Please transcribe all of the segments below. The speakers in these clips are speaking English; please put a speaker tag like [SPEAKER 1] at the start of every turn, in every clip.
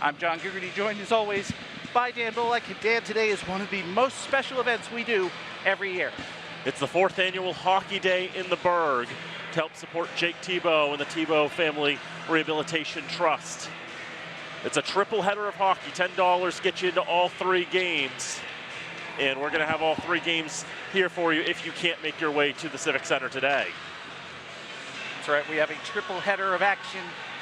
[SPEAKER 1] I'm John Gigerty, joined as always by Dan Bolek. And Dan, today is one of the most special events we do every year.
[SPEAKER 2] It's the 4th annual Hockey Day in the Burgh to help support Jake Tebow and the Tebow Family Rehabilitation Trust. It's a triple header of hockey. $10 gets you into all 3 games. And we're going to have all 3 games here for you if you can't make your way to the Civic Center today.
[SPEAKER 1] That's right, we have a triple header of action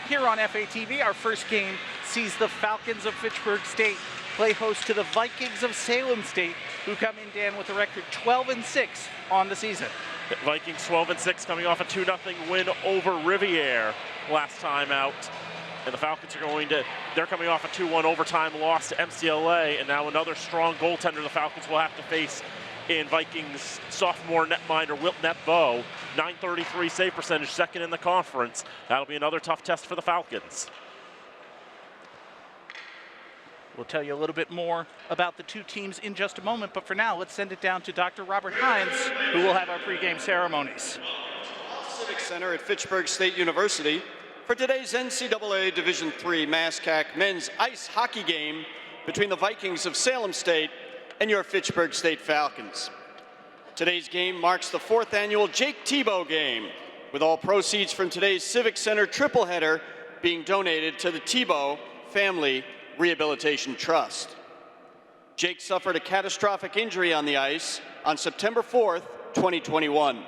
[SPEAKER 1] here on FATV. Our first game sees the Falcons of Fitchburg State play host to the Vikings of Salem State, who come in, Dan, with a record 12-6 on the season.
[SPEAKER 2] The Vikings 12-6 coming off a 2-0 win over Riviere last time out. And the Falcons they're coming off a 2-1 overtime loss to MCLA, and now another strong goaltender the Falcons will have to face in Vikings sophomore netminder Wilt Netbo. .933 save percentage, second in the conference. That'll be another tough test for the Falcons.
[SPEAKER 1] We'll tell you a little bit more about the 2 teams in just a moment, but for now, let's send it down to Dr. Robert Hines, who will have our pregame ceremonies.
[SPEAKER 3] Civic Center at Fitchburg State University for today's NCAA Division III MASCAC men's ice hockey game between the Vikings of Salem State and your Fitchburg State Falcons. Today's game marks the 4th annual Jake Tebow game, with all proceeds from today's Civic Center triple header being donated to the Tebow Family Rehabilitation Trust. Jake suffered a catastrophic injury on the ice on September 4th, 2021.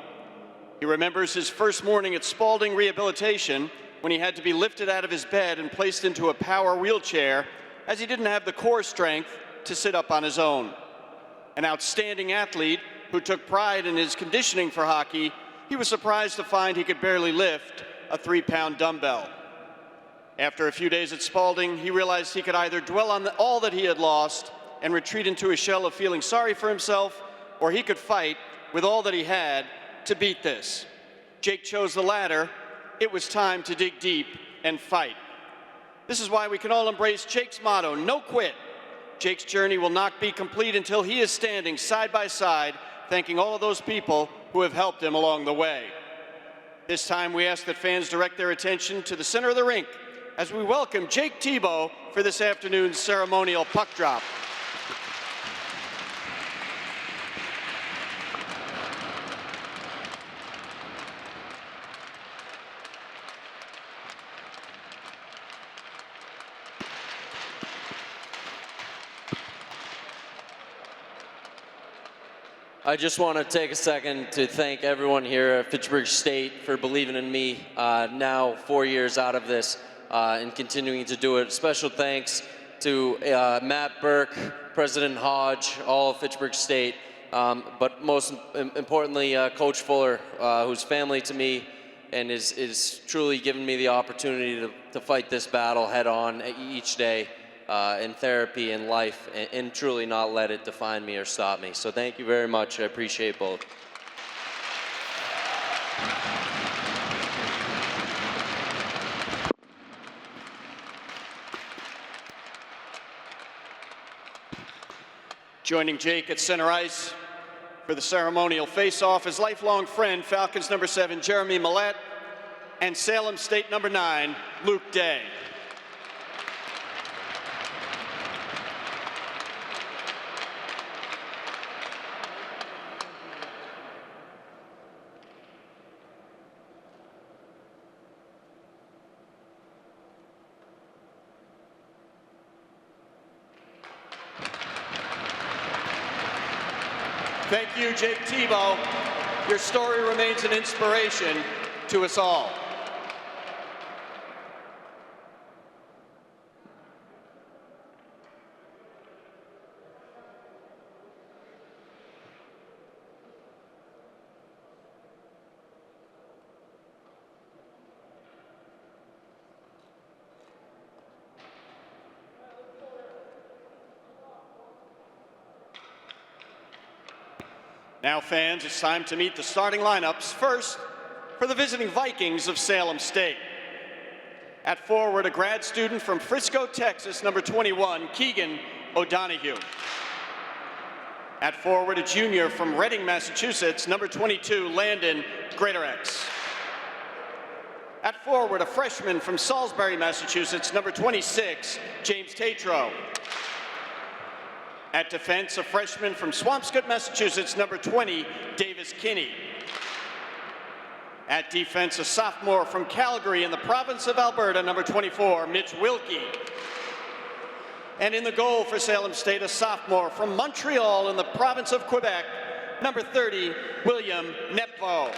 [SPEAKER 3] He remembers his first morning at Spaulding Rehabilitation when he had to be lifted out of his bed and placed into a power wheelchair as he didn't have the core strength to sit up on his own. An outstanding athlete who took pride in his conditioning for hockey, he was surprised to find he could barely lift a 3-pound dumbbell. After a few days at Spaulding, he realized he could either dwell on all that he had lost and retreat into a shell of feeling sorry for himself, or he could fight with all that he had to beat this. Jake chose the latter. It was time to dig deep and fight. This is why we can all embrace Jake's motto, no quit. Jake's journey will not be complete until he is standing side by side, thanking all of those people who have helped him along the way. This time we ask that fans direct their attention to the center of the rink as we welcome Jake Tebow for this afternoon's ceremonial puck drop.
[SPEAKER 4] I just want to take a second to thank everyone here at Fitchburg State for believing in me now 4 years out of this and continuing to do it. Special thanks to Matt Burke, President Hodge, all of Fitchburg State, but most importantly, Coach Fuller, who's family to me and is truly giving me the opportunity to fight this battle head on each day. In therapy and life, and truly not let it define me or stop me. So thank you very much. I appreciate both.
[SPEAKER 3] Joining Jake at center ice for the ceremonial face-off is lifelong friend, Falcons number 7, Jeremy Millette, and Salem State number 9, Luke Day. Thank you, Jake Tebow. Your story remains an inspiration to us all. Now, fans, it's time to meet the starting lineups. First, for the visiting Vikings of Salem State. At forward, a grad student from Frisco, Texas, number 21, Keegan O'Donohue. At forward, a junior from Reading, Massachusetts, number 22, Landon Greatorex. At forward, a freshman from Salisbury, Massachusetts, number 26, James Tatro. At defense, a freshman from Swampscott, Massachusetts, number 20, Davis Kinney. At defense, a sophomore from Calgary in the province of Alberta, number 24, Mitch Wilkie. And in the goal for Salem State, a sophomore from Montreal in the province of Quebec, number 30, William Nepvo.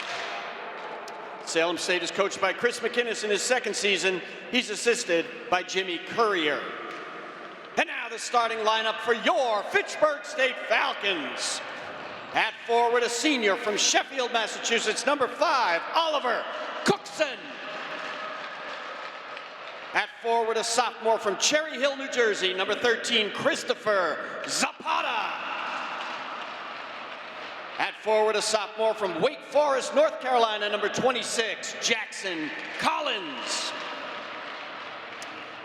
[SPEAKER 3] Salem State is coached by Chris McInnes in his second season. He's assisted by Jimmy Currier. And now the starting lineup for your Fitchburg State Falcons. At forward, a senior from Sheffield, Massachusetts, number 5, Oliver Cookson. At forward, a sophomore from Cherry Hill, New Jersey, number 13, Christopher Zapata. At forward, a sophomore from Wake Forest, North Carolina, number 26, Jackson Collins.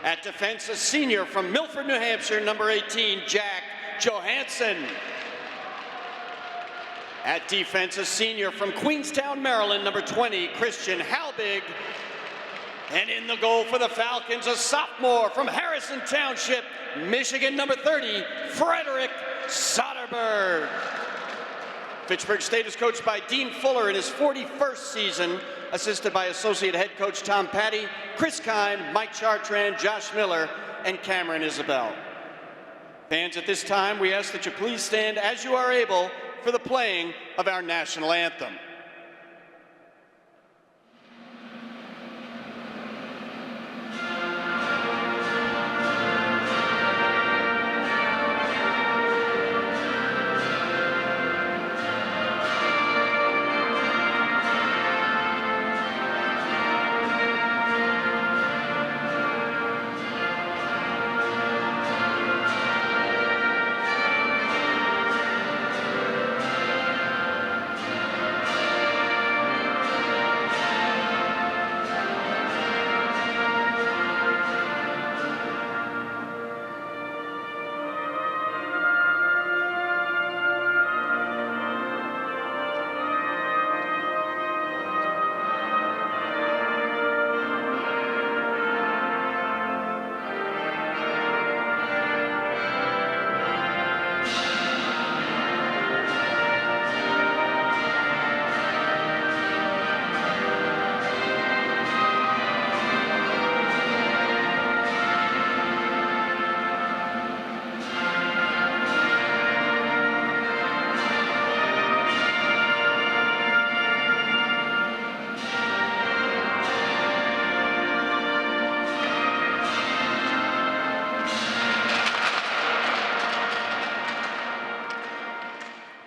[SPEAKER 3] At defense, a senior from Milford, New Hampshire, number 18, Jack Johansson. At defense, a senior from Queenstown, Maryland, number 20, Christian Halbig. And in the goal for the Falcons, a sophomore from Harrison Township, Michigan, number 30, Frederick Soderberg. Fitchburg State is coached by Dean Fuller in his 41st season, assisted by associate head coach Tom Patty, Chris Kine, Mike Chartrand, Josh Miller, and Cameron Isabel. Fans, at this time, we ask that you please stand as you are able for the playing of our national anthem.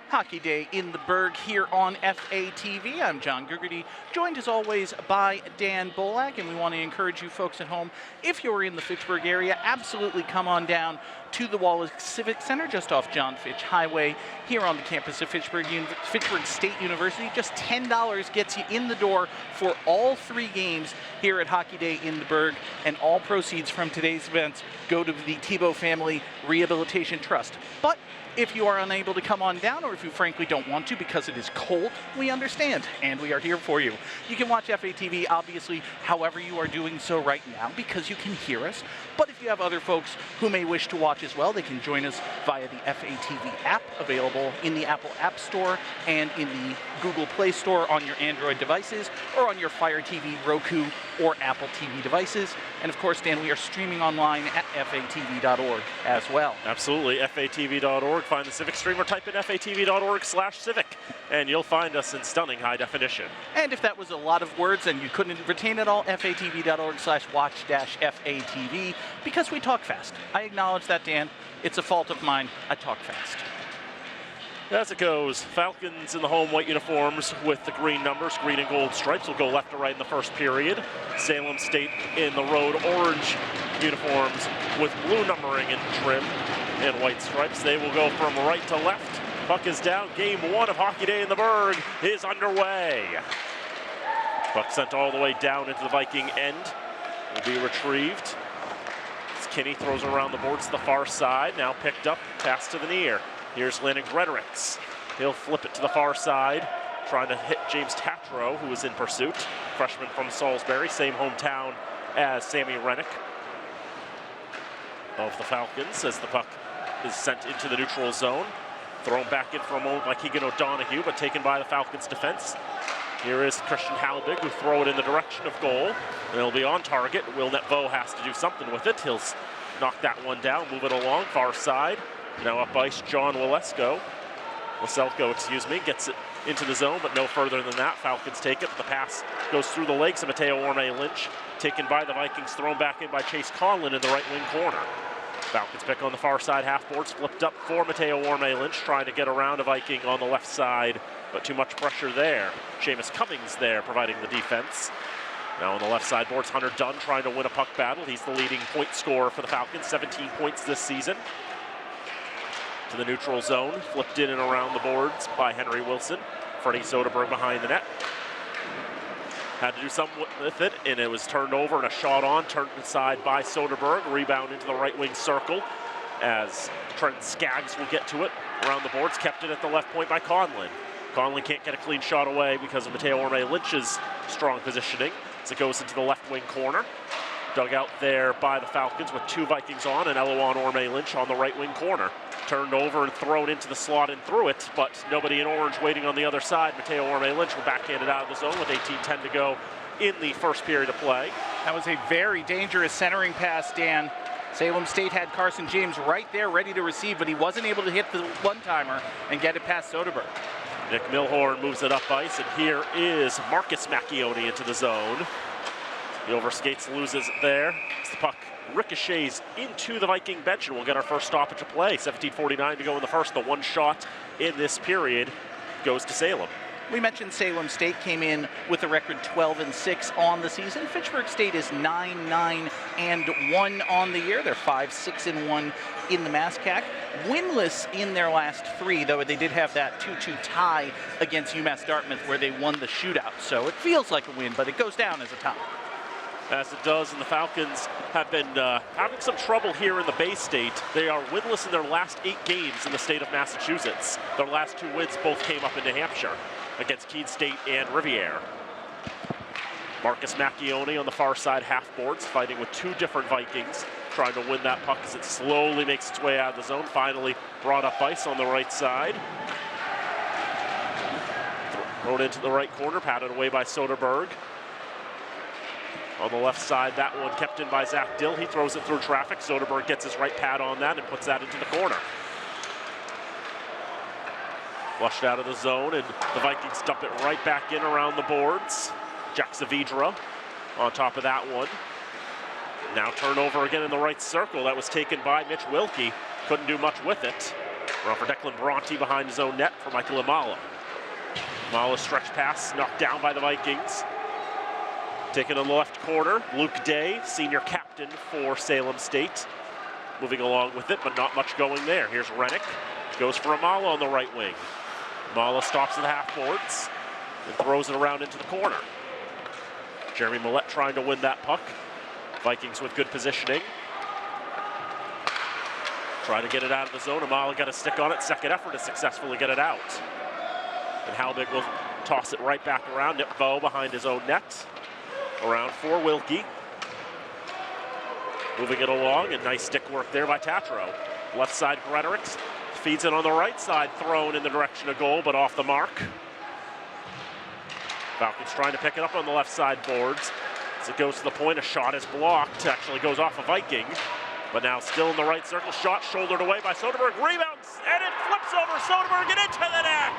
[SPEAKER 1] Hockey Day in the Berg here on FATV. I'm John Gugerty, joined as always by Dan Bolak, and we want to encourage you folks at home, if you're in the Fitchburg area, absolutely come on down to the Wallace Civic Center just off John Fitch Highway here on the campus of Fitchburg State University. Just $10 gets you in the door for all 3 games here at Hockey Day in the Berg, and all proceeds from today's events go to the Tebow Family Rehabilitation Trust. But if you are unable to come on down, or if you frankly don't want to because it is cold, we understand, and we are here for you. You can watch FATV, obviously, however you are doing so right now, because you can hear us. But if you have other folks who may wish to watch as well, they can join us via the FATV app, available in the Apple App Store and in the Google Play Store on your Android devices, or on your Fire TV, Roku, or Apple TV devices. And of course, Dan, we are streaming online at fatv.org as well.
[SPEAKER 2] Absolutely, fatv.org. Find the Civic stream or type in fatv.org/civic, and you'll find us in stunning high definition.
[SPEAKER 1] And if that was a lot of words and you couldn't retain it all, fatv.org/watch-fatv, because we talk fast. I acknowledge that, Dan. It's a fault of mine. I talk fast.
[SPEAKER 2] As it goes, Falcons in the home white uniforms with the green numbers, green and gold stripes, will go left to right in the first period. Salem State in the road orange uniforms with blue numbering and trim and white stripes. They will go from right to left. Puck is down. Game 1 of Hockey Day in the Berg is underway. Puck sent all the way down into the Viking end. Will be retrieved. As Kinney throws around the boards to the far side. Now picked up, pass to the near. Here's Landon Grederitz. He'll flip it to the far side trying to hit James Tatro, who is in pursuit. Freshman from Salisbury, same hometown as Sammy Rennick of the Falcons, as the puck is sent into the neutral zone. Thrown back in for a moment by Keegan O'Donoghue, but taken by the Falcons defense. Here is Christian Halbig, who throw it in the direction of goal. And it'll be on target. Will Netvo has to do something with it. He'll knock that one down, move it along, far side. Now up ice, John Waselko, gets it into the zone, but no further than that. Falcons take it. The pass goes through the legs of Mateo Orme-Lynch, taken by the Vikings, thrown back in by Chase Conlon in the right wing corner. Falcons pick on the far side, half boards flipped up for Mateo Orme-Lynch, trying to get around a Viking on the left side, but too much pressure there. Seamus Cummings there providing the defense. Now on the left side boards, Hunter Dunn trying to win a puck battle. He's the leading point scorer for the Falcons, 17 points this season. To the neutral zone, flipped in and around the boards by Henry Wilson. Freddie Soderberg behind the net. Had to do something with it, and it was turned over and a shot on, turned inside by Soderberg. Rebound into the right wing circle as Trent Skaggs will get to it around the boards. Kept it at the left point by Conlon. Conlon can't get a clean shot away because of Mateo Orme-Lynch's strong positioning as it goes into the left wing corner. Dug out there by the Falcons with two Vikings on and Eloan Orme-Lynch on the right wing corner. Turned over and thrown into the slot and through it, but nobody in orange waiting on the other side. Mateo Orme-Lynch will backhand it out of the zone with 18:10 to go in the first period of play.
[SPEAKER 1] That was a very dangerous centering pass, Dan. Salem State had Carson James right there ready to receive, but he wasn't able to hit the one-timer and get it past Soderberg.
[SPEAKER 2] Nick Milhorn moves it up ice, and here is Marcus Macchione into the zone. He overskates, loses it there. As the puck ricochets into the Viking bench, and we'll get our first stoppage of play. 17:49 to go in the first. The one shot in this period goes to Salem.
[SPEAKER 1] We mentioned Salem State came in with a record 12-6 on the season. Fitchburg State is 9-9-1 on the year. They're 5-6-1 in the MASCAC. Winless in their last three, though they did have that 2-2 tie against UMass Dartmouth where they won the shootout. So it feels like a win, but it goes down as a tie.
[SPEAKER 2] As it does, and the Falcons have been having some trouble here in the Bay State. They are winless in their last 8 games in the state of Massachusetts. Their last 2 wins both came up in New Hampshire against Keene State and Riviere. Marcus Macchione on the far side, half boards, fighting with 2 different Vikings, trying to win that puck as it slowly makes its way out of the zone. Finally brought up ice on the right side. Thrown into the right corner, patted away by Soderberg. On the left side, that one kept in by Zach Dill. He throws it through traffic. Soderberg gets his right pad on that and puts that into the corner. Flushed out of the zone, and the Vikings dump it right back in around the boards. Jack Savidra on top of that one. Now turnover again in the right circle. That was taken by Mitch Wilkie. Couldn't do much with it. Run for Declan Bronte behind his own net for Michael Imala. Imala's stretch pass knocked down by the Vikings. Taken in the left corner, Luke Day, senior captain for Salem State. Moving along with it, but not much going there. Here's Rennick. Goes for Imala on the right wing. Imala stops at the half boards and throws it around into the corner. Jeremy Millette trying to win that puck. Vikings with good positioning. Try to get it out of the zone. Imala got a stick on it. Second effort to successfully get it out. And Halbig will toss it right back around. Nip Vo behind his own net. Around for Wilkie. Moving it along, and nice stick work there by Tatro. Left side Gretorix feeds it on the right side, thrown in the direction of goal, but off the mark. Falcons trying to pick it up on the left side boards. As it goes to the point, a shot is blocked. Actually goes off a Viking, but now still in the right circle. Shot shouldered away by Soderberg. Rebounds, and it flips over Soderberg and into the net.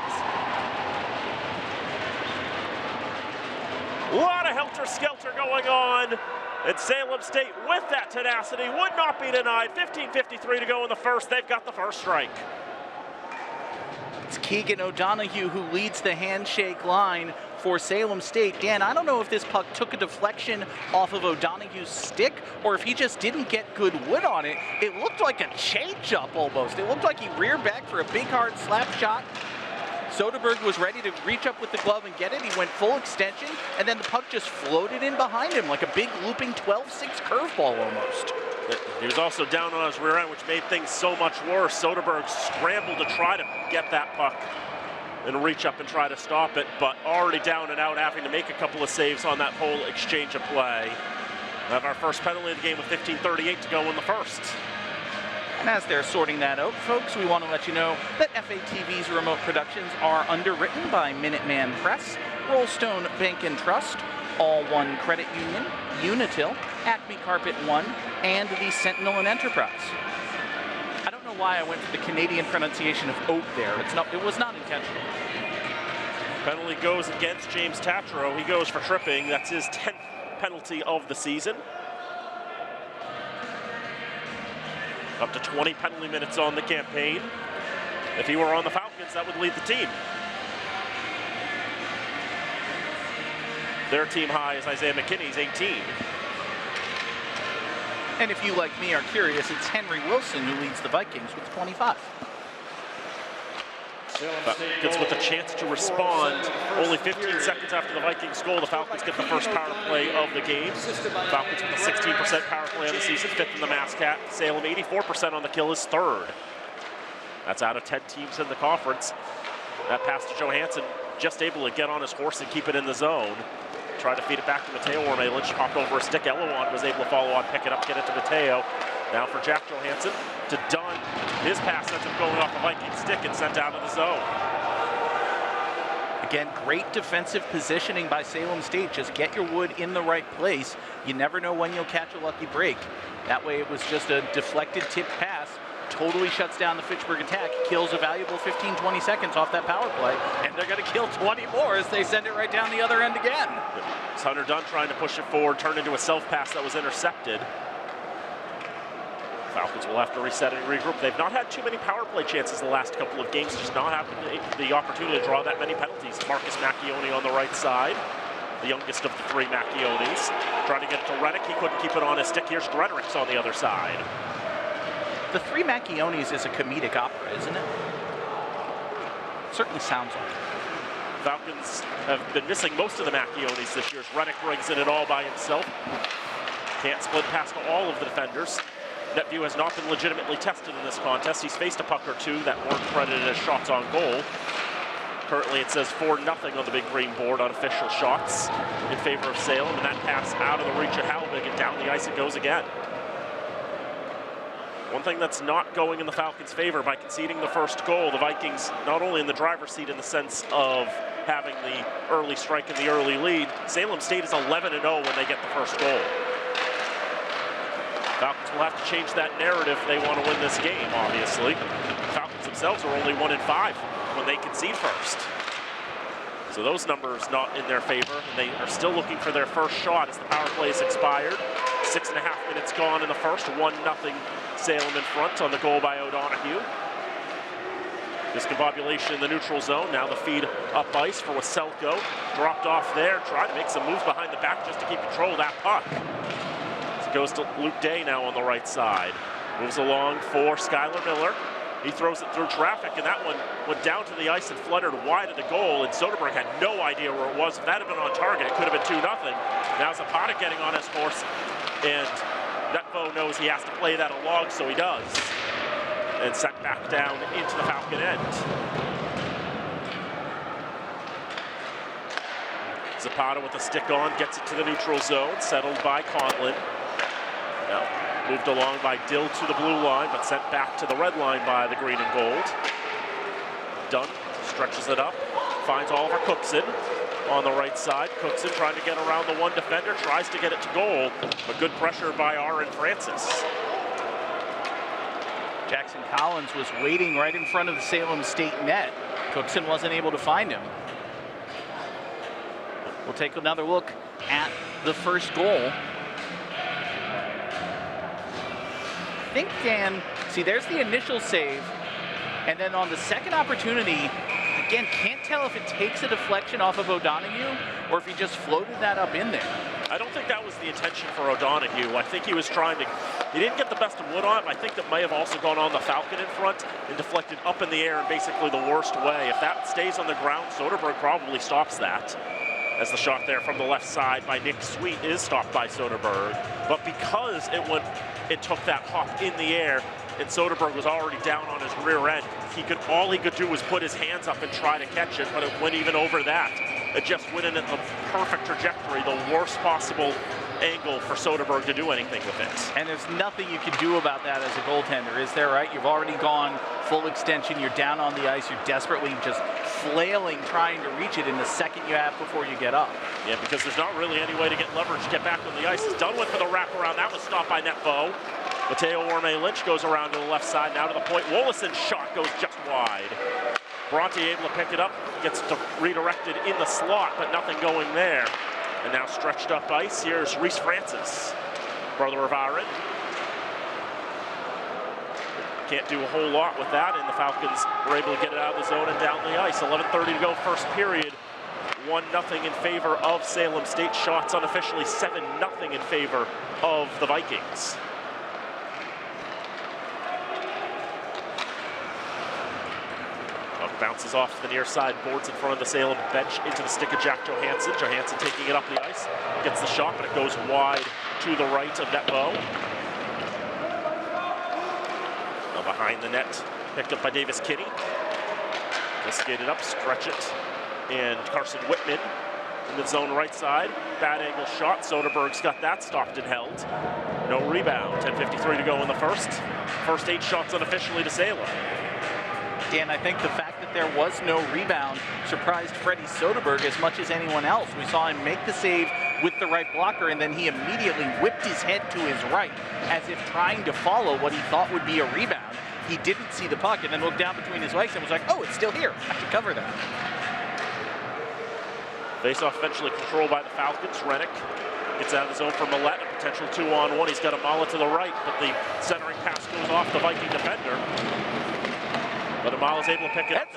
[SPEAKER 2] A lot of helter-skelter going on, and Salem State, with that tenacity, would not be denied. 15:53 to go in the first. They've got the first strike.
[SPEAKER 1] It's Keegan O'Donoghue who leads the handshake line for Salem State. Dan, I don't know if this puck took a deflection off of O'Donoghue's stick or if he just didn't get good wood on it. It looked like a change-up almost. It looked like he reared back for a big, hard slap shot. Soderberg was ready to reach up with the glove and get it. He went full extension, and then the puck just floated in behind him like a big looping 12-6 curveball almost.
[SPEAKER 2] He was also down on his rear end, which made things so much worse. Soderberg scrambled to try to get that puck and reach up and try to stop it, but already down and out, having to make a couple of saves on that whole exchange of play. We have our first penalty of the game with 15:38 to go in the first.
[SPEAKER 1] And as they're sorting that out, folks, we want to let you know that FATV's remote productions are underwritten by Minuteman Press, Rollstone Bank and Trust, All One Credit Union, Unitil, Acme Carpet One, and the Sentinel and Enterprise. I don't know why I went for the Canadian pronunciation of oat there. It was not intentional.
[SPEAKER 2] Penalty goes against James Tatro. He goes for tripping. That's his 10th penalty of the season. Up to 20 penalty minutes on the campaign. If he were on the Falcons, that would lead the team. Their team high is Isaiah McKinney's 18.
[SPEAKER 1] And if you, like me, are curious, it's Henry Wilson who leads the Vikings with 25.
[SPEAKER 2] Falcons with a chance to respond. Only 15 seconds after the Vikings goal, the Falcons get the first power play of the game. Falcons with a 16% power play on the season, 5th in the MassCat. Salem 84% on the kill is 3rd. That's out of 10 teams in the conference. That pass to Johansson, just able to get on his horse and keep it in the zone. Tried to feed it back to Mateo Ormelich, hopped over a stick. Elowan was able to follow on, pick it up, get it to Mateo. Now for Jack Johansson to Dunn. His pass ends up going off a Viking stick and sent out of the zone.
[SPEAKER 1] Again, great defensive positioning by Salem State. Just get your wood in the right place. You never know when you'll catch a lucky break. That way it was just a deflected tip pass. Totally shuts down the Fitchburg attack, kills a valuable 15-20 seconds off that power play, and they're going to kill 20 more as they send it right down the other end again.
[SPEAKER 2] It's Hunter Dunn trying to push it forward, turned into a self-pass that was intercepted. Falcons will have to reset and regroup. They've not had too many power play chances the last couple of games, just not having the opportunity to draw that many penalties. Marcus Macchione on the right side, the youngest of the 3 Macchiones. Trying to get it to Reddick, he couldn't keep it on his stick. Here's Reddick's on the other side.
[SPEAKER 1] The 3 Macchiones is a comedic opera, isn't it? Certainly sounds like it.
[SPEAKER 2] Falcons have been missing most of the Macchiones this year. Reddick brings it all by himself. Can't split past all of the defenders. Netview has not been legitimately tested in this contest. He's faced a puck or 2 that weren't credited as shots on goal. Currently it says 4-0 on the big green board on official shots in favor of Salem, and that pass out of the reach of Halbig, and down the ice it goes again. One thing that's not going in the Falcons' favor by conceding the first goal, the Vikings not only in the driver's seat in the sense of having the early strike and the early lead, Salem State is 11-0 when they get the first goal. Falcons will have to change that narrative if they want to win this game, obviously. Falcons themselves are only 1-5 when they concede first. So those numbers not in their favor, and they are still looking for their first shot as the power play is expired. 6.5 minutes gone in the first, 1-0 Salem in front on the goal by O'Donoghue. Discombobulation in the neutral zone. Now the feed up ice for Waselko. Dropped off there, tried to make some moves behind the back just to keep control of that puck. It goes to Luke Day now on the right side. Moves along for Skylar Miller. He throws it through traffic, and that one went down to the ice and fluttered wide of the goal, and Soderberg had no idea where it was. If that had been on target, it could have been 2-0. Now Zapata getting on his horse, and Netvo knows he has to play that along, so he does. And sent back down into the Falcon end. Zapata with the stick on, gets it to the neutral zone, settled by Conlon. Now, moved along by Dill to the blue line, but sent back to the red line by the green and gold. Dunn stretches it up, finds Oliver Cookson on the right side. Cookson trying to get around the one defender, tries to get it to goal, but good pressure by Aaron Francis.
[SPEAKER 1] Jackson Collins was waiting right in front of the Salem State net. Cookson wasn't able to find him. We'll take another look at the first goal. I think, Dan, see, there's the initial save, and then on the second opportunity, again, can't tell if it takes a deflection off of O'Donoghue or if he just floated that up in there.
[SPEAKER 2] I don't think that was the intention for O'Donoghue. I think he was trying to, he didn't get the best of wood on it, but I think that may have also gone on the Falcon in front and deflected up in the air in basically the worst way. If that stays on the ground, Soderberg probably stops that. As the shot there from the left side by Nick Sweet is stopped by Soderberg. But because it took that hop in the air, and Soderberg was already down on his rear end. All he could do was put his hands up and try to catch it, but it went even over that. It just went in at the perfect trajectory, the worst possible angle for Soderberg to do anything with it.
[SPEAKER 1] And there's nothing you can do about that as a goaltender, is there, right? You've already gone full extension, you're down on the ice, you're desperately just flailing, trying to reach it in the second you have before you get up.
[SPEAKER 2] Yeah, because there's not really any way to get leverage, get back on the ice. It's Dunwin for the wraparound. That was stopped by Netvo. Mateo Orme-Lynch goes around to the left side, now to the point. Wollason's shot goes just wide. Bronte able to pick it up, gets redirected in the slot, but nothing going there. And now stretched up ice, here's Reese Francis, brother of Aaron. Can't do a whole lot with that, and the Falcons were able to get it out of the zone and down the ice. 11:30 to go, first period. 1-0 in favor of Salem State. Shots unofficially 7-0 in favor of the Vikings. Bounces off the near side, boards in front of the Salem bench into the stick of Jack Johansson. Johansson taking it up the ice, gets the shot, but it goes wide to the right of Netvo. Now behind the net, picked up by Davis Kinney. They skate it up, stretch it, and Carson Whitman in the zone right side. Bad angle shot, Soderberg's got that stopped and held. No rebound, 10:53 to go in the first. First 8 shots unofficially to Salem.
[SPEAKER 1] Dan, I think the fact that there was no rebound surprised Freddie Soderberg as much as anyone else. We saw him make the save with the right blocker, and then he immediately whipped his head to his right as if trying to follow what he thought would be a rebound. He didn't see the puck and then looked down between his legs and was like, oh, it's still here. I should cover that.
[SPEAKER 2] Face-off eventually controlled by the Falcons. Rennick gets out of the zone for Millette, a potential 2-on-1. He's got a Mala to the right, but the centering pass goes off the Viking defender. But Amala's able to pick it up.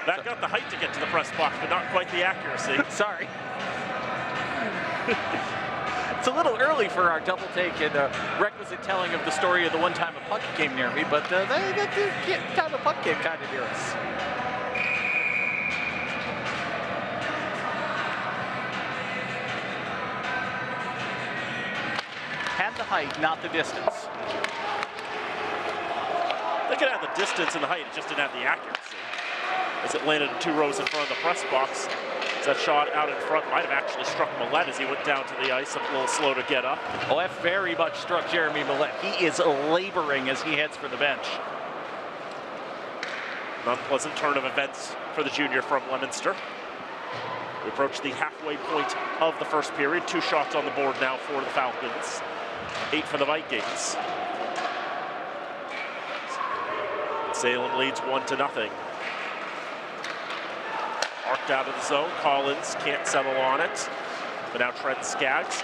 [SPEAKER 2] That got the height to get to the press box, but not quite the accuracy.
[SPEAKER 1] Sorry. It's a little early for our double take and requisite telling of the story of the one time a puck came near me, but that time a puck came kind of near us. Had the height, not the distance.
[SPEAKER 2] They could have the distance and the height, it just didn't have the accuracy. As it landed 2 rows in front of the press box. That shot out in front might have actually struck Millette as he went down to the ice, a little slow to get up.
[SPEAKER 1] Oh, that very much struck Jeremy Millette. He is laboring as he heads for the bench.
[SPEAKER 2] An unpleasant turn of events for the junior from Leominster. We approach the halfway point of the first period. 2 shots on the board now for the Falcons. 8 for the Vikings. Salem leads 1-0. Arced out of the zone. Collins can't settle on it. But now Trent Skaggs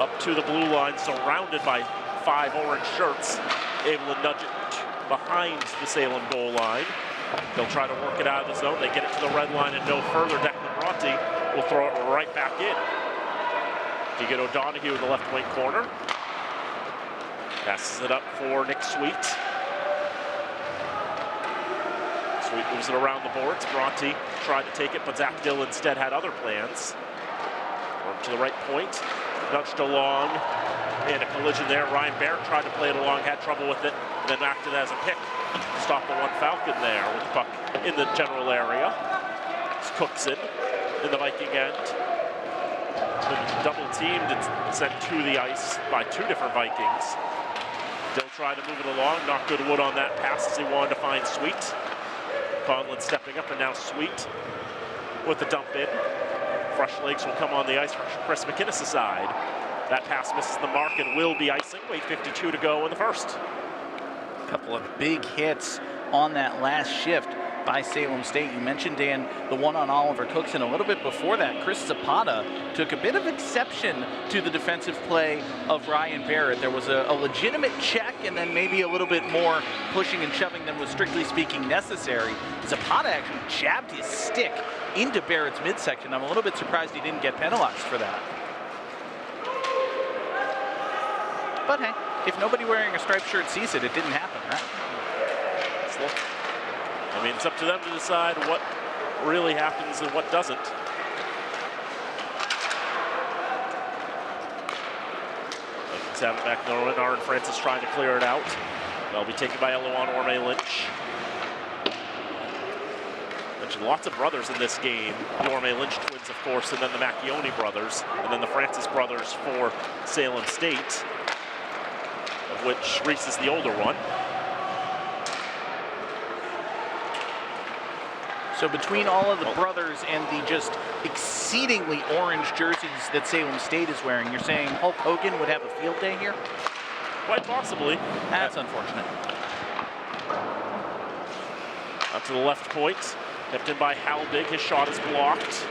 [SPEAKER 2] up to the blue line, surrounded by 5 orange shirts, able to nudge it behind the Salem goal line. They'll try to work it out of the zone. They get it to the red line and no further. Declan Bronte will throw it right back in. You get O'Donoghue in the left wing corner. Passes it up for Nick Sweet. Sweet moves it around the boards. Bronte tried to take it, but Zach Dill instead had other plans. To the right point, nudged along, and a collision there. Ryan Barrett tried to play it along, had trouble with it, and then acted as a pick. Stop the one Falcon there with the puck in the general area. It's Cookson in the Viking end. Been double teamed and sent to the ice by 2 different Vikings. Dill tried to move it along, not good wood on that pass as he wanted to find Sweet. Conlon stepping up, and now Sweet with the dump in. Fresh legs will come on the ice for Chris McInnes' side. That pass misses the mark and will be icing. 8:52 to go in the first.
[SPEAKER 1] A couple of big hits on that last shift by Salem State. You mentioned, Dan, the one on Oliver Cookson. A little bit before that, Chris Zapata took a bit of exception to the defensive play of Ryan Barrett. There was a legitimate check and then maybe a little bit more pushing and shoving than was strictly speaking necessary. Zapata actually jabbed his stick into Barrett's midsection. I'm a little bit surprised he didn't get penalized for that. But hey, if nobody wearing a striped shirt sees it, it didn't happen, right?
[SPEAKER 2] I mean, it's up to them to decide what really happens and what doesn't. Falcons have it back. Aaron Francis trying to clear it out. They'll be taken by Eloan Orme-Lynch. Mentioned lots of brothers in this game. The Orme-Lynch twins, of course, and then the Macchione brothers, and then the Francis brothers for Salem State, of which Reese is the older one.
[SPEAKER 1] So between all of the brothers and the just exceedingly orange jerseys that Salem State is wearing, you're saying Hulk Hogan would have a field day here?
[SPEAKER 2] Quite possibly.
[SPEAKER 1] That's unfortunate.
[SPEAKER 2] Up to the left point, kept in by Halbig. His shot is blocked.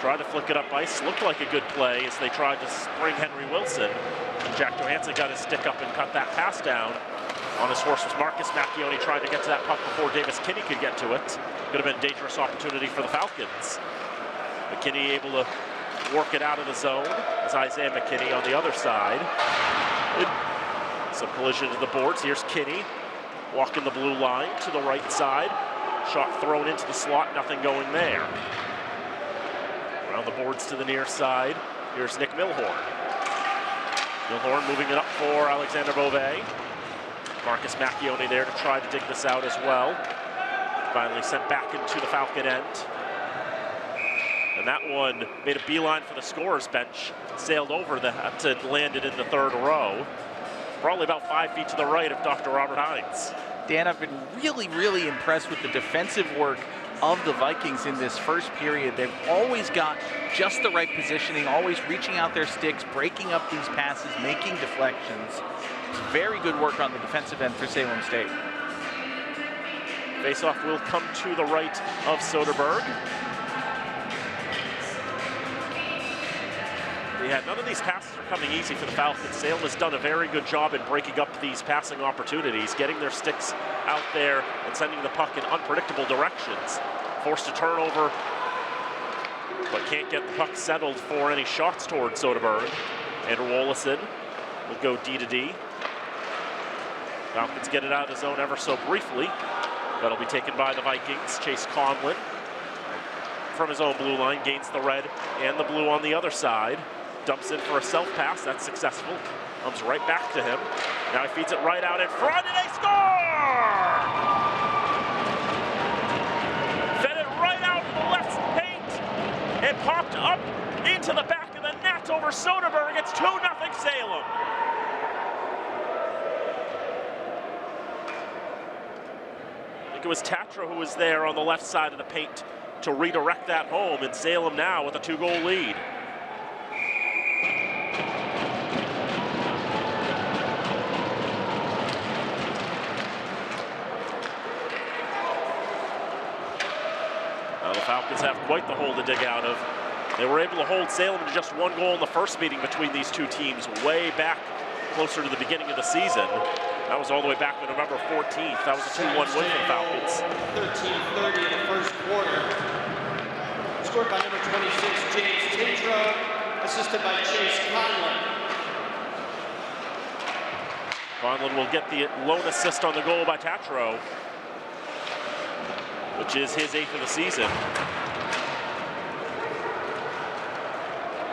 [SPEAKER 2] Tried to flick it up ice. Looked like a good play as they tried to spring Henry Wilson. Jack Johansson got his stick up and cut that pass down. On his horse was Marcus Macchione, trying to get to that puck before Davis Kinney could get to it. Could have been a dangerous opportunity for the Falcons. McKinney able to work it out of the zone as Isaiah McKinney on the other side. Some collision to the boards. Here's Kinney walking the blue line to the right side. Shot thrown into the slot, nothing going there. Around the boards to the near side. Here's Nick Milhorn. Milhorn moving it up for Alexander Beauvais. Marcus Macchione there to try to dig this out as well. Finally sent back into the Falcon end. And that one made a beeline for the scorer's bench. Sailed over that and landed in the third row. Probably about 5 feet to the right of Dr. Robert Hines.
[SPEAKER 1] Dan, I've been really impressed with the defensive work of the Vikings in this first period. They've always got just the right positioning, always reaching out their sticks, breaking up these passes, making deflections. It's very good work on the defensive end for Salem State.
[SPEAKER 2] Faceoff will come to the right of Soderberg. Yeah, none of these passes are coming easy for the Falcons. Salem has done a very good job in breaking up these passing opportunities, getting their sticks out there and sending the puck in unpredictable directions. Forced a turnover, but can't get the puck settled for any shots towards Soderberg. Andrew Wollaston will go D to D. Falcons get it out of the zone ever so briefly. That'll be taken by the Vikings. Chase Conlon from his own blue line gains the red and the blue on the other side. Dumps in for a self-pass, that's successful. Comes right back to him. Now he feeds it right out in front and they score! Fed it right out of the left paint. It popped up into the back of the net over Soderberg. It's 2-0 Salem. I think it was Tatra who was there on the left side of the paint to redirect that home, and Salem now with a 2-goal lead. Now the Falcons have quite the hole to dig out of. They were able to hold Salem to just 1 goal in the first meeting between these two teams, way back closer to the beginning of the season. That was all the way back to November 14th. That was a 2-1 win for the Falcons.
[SPEAKER 3] 13:30 in the first quarter. Scored by number 26, James Tatra, assisted by Chase Conlon.
[SPEAKER 2] Conlon will get the lone assist on the goal by Tatro, which is his 8th of the season.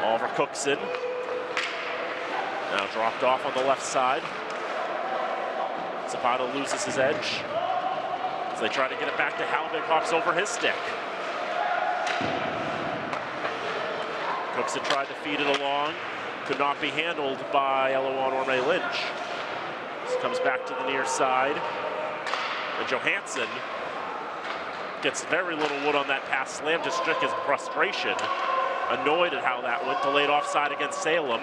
[SPEAKER 2] Oliver Cookson now dropped off on the left side. Zapata loses his edge as they try to get it back to Halbig, hops over his stick. Cookson tried to feed it along, could not be handled by Eloan Orme-Lynch. This comes back to the near side. And Johansson gets very little wood on that pass, slammed his stick in frustration. Annoyed at how that went, delayed offside against Salem.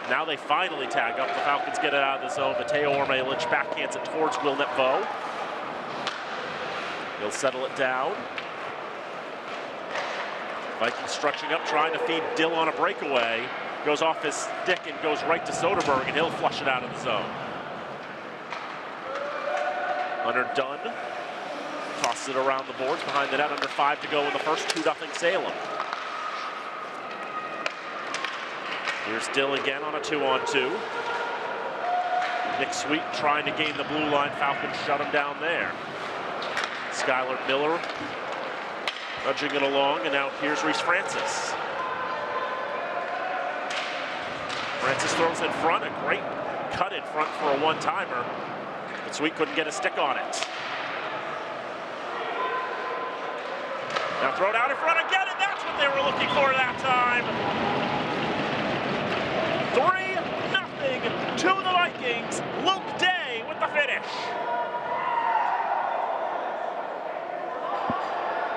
[SPEAKER 2] Now they finally tag up. The Falcons get it out of the zone. Mateo Orme-Lynch backhands it towards Wilnet Vo. He'll settle it down. Vikings stretching up, trying to feed Dill on a breakaway. Goes off his stick and goes right to Soderberg, and he'll flush it out of the zone. Hunter Dunn tosses it around the boards behind the net, under 5 to go in the first. 2-0 Salem. Here's Dill again on a 2-on-2. Nick Sweet trying to gain the blue line. Falcons shut him down there. Skylar Miller nudging it along, and now here's Reese Francis. Francis throws in front, a great cut in front for a one-timer, but Sweet couldn't get a stick on it. Now thrown out in front again, and that's what they were looking for that time. 3-0 to the Vikings. Luke Day with the finish.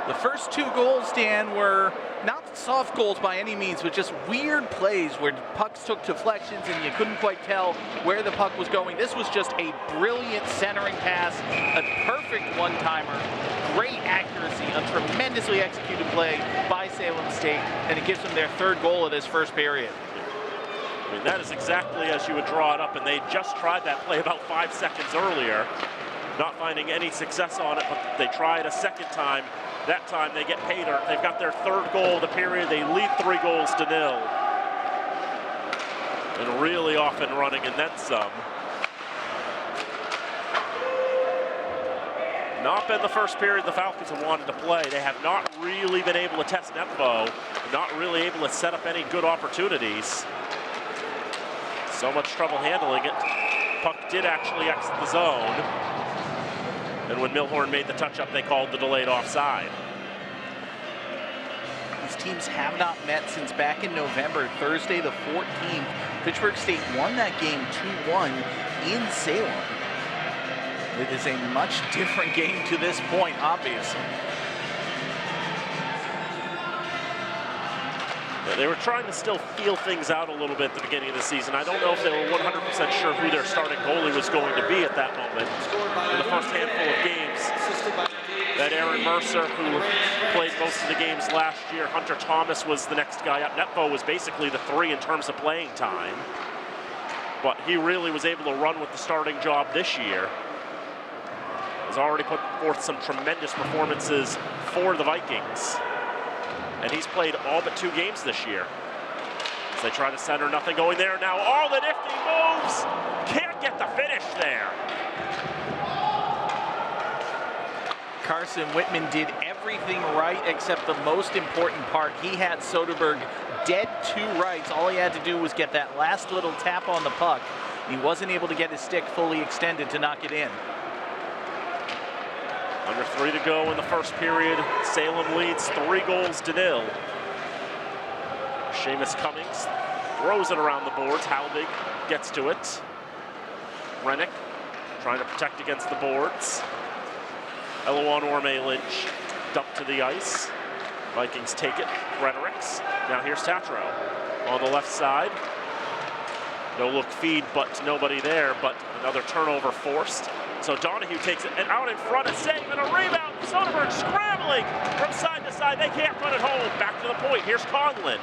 [SPEAKER 1] The first 2 goals, Dan, were not soft goals by any means, but just weird plays where pucks took deflections and you couldn't quite tell where the puck was going. This was just a brilliant centering pass, a perfect one-timer, great accuracy, a tremendously executed play by Salem State, and it gives them their 3rd goal of this first period.
[SPEAKER 2] I mean, that is exactly as you would draw it up, and they just tried that play about 5 seconds earlier, not finding any success on it, but they try it a second time. That time they get paid. They've got their 3rd goal of the period. They lead 3-0. And really off and running, and then some. Not been the first period the Falcons have wanted to play. They have not really been able to test net foe, not really able to set up any good opportunities. So much trouble handling it. Puck did actually exit the zone. And when Milhorn made the touch-up, they called the delayed offside.
[SPEAKER 1] These teams have not met since back in November, Thursday the 14th. Fitchburg State won that game 2-1 in Salem. It is a much different game to this point, obviously.
[SPEAKER 2] Yeah, they were trying to still feel things out a little bit at the beginning of the season. I don't know if they were 100% sure who their starting goalie was going to be at that moment. In the first handful of games, that Aaron Mercer, who played most of the games last year, Hunter Thomas was the next guy up. Netfo was basically the 3 in terms of playing time. But he really was able to run with the starting job this year. Has already put forth some tremendous performances for the Vikings. And he's played all but 2 games this year. As they try to center, nothing going there. Now all the nifty moves. Can't get the finish there.
[SPEAKER 1] Carson Whitman did everything right except the most important part. He had Soderberg dead to rights. All he had to do was get that last little tap on the puck. He wasn't able to get his stick fully extended to knock it in.
[SPEAKER 2] Under 3 to go in the first period. Salem leads 3-0. Seamus Cummings throws it around the boards. Halbig gets to it. Rennick trying to protect against the boards. Eloan Orme Lynch dumped to the ice. Vikings take it. Fredericks. Now here's Tatro on the left side. No look feed, but nobody there, but another turnover forced. So Donahue takes it and out in front, a save and a rebound. Soderberg scrambling from side to side. They can't run it home. Back to the point. Here's Conlon.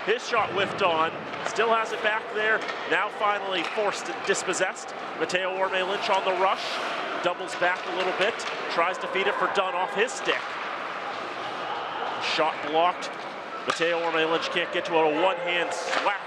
[SPEAKER 2] His shot whiffed on. Still has it back there. Now finally forced and dispossessed. Mateo Orme Lynch on the rush. Doubles back a little bit. Tries to feed it for Dunn off his stick. Shot blocked. Mateo Orme Lynch can't get to it. A one-hand slap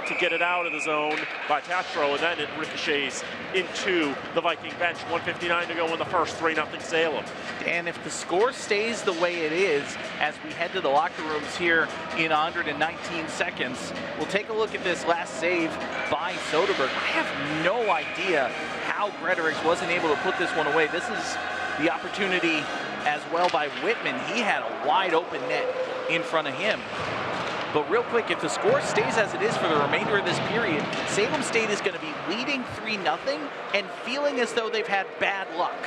[SPEAKER 2] to get it out of the zone by Tatro, and then it ricochets into the Viking bench. 1:59 to go in the first, 3-0 Salem.
[SPEAKER 1] And if the score stays the way it is as we head to the locker rooms here in 119 seconds, we'll take a look at this last save by Soderberg. I have no idea how Gretorix wasn't able to put this one away. This is the opportunity as well by Whitman. He had a wide open net in front of him. But real quick, if the score stays as it is for the remainder of this period, Salem State is going to be leading 3-0 and feeling as though they've had bad luck.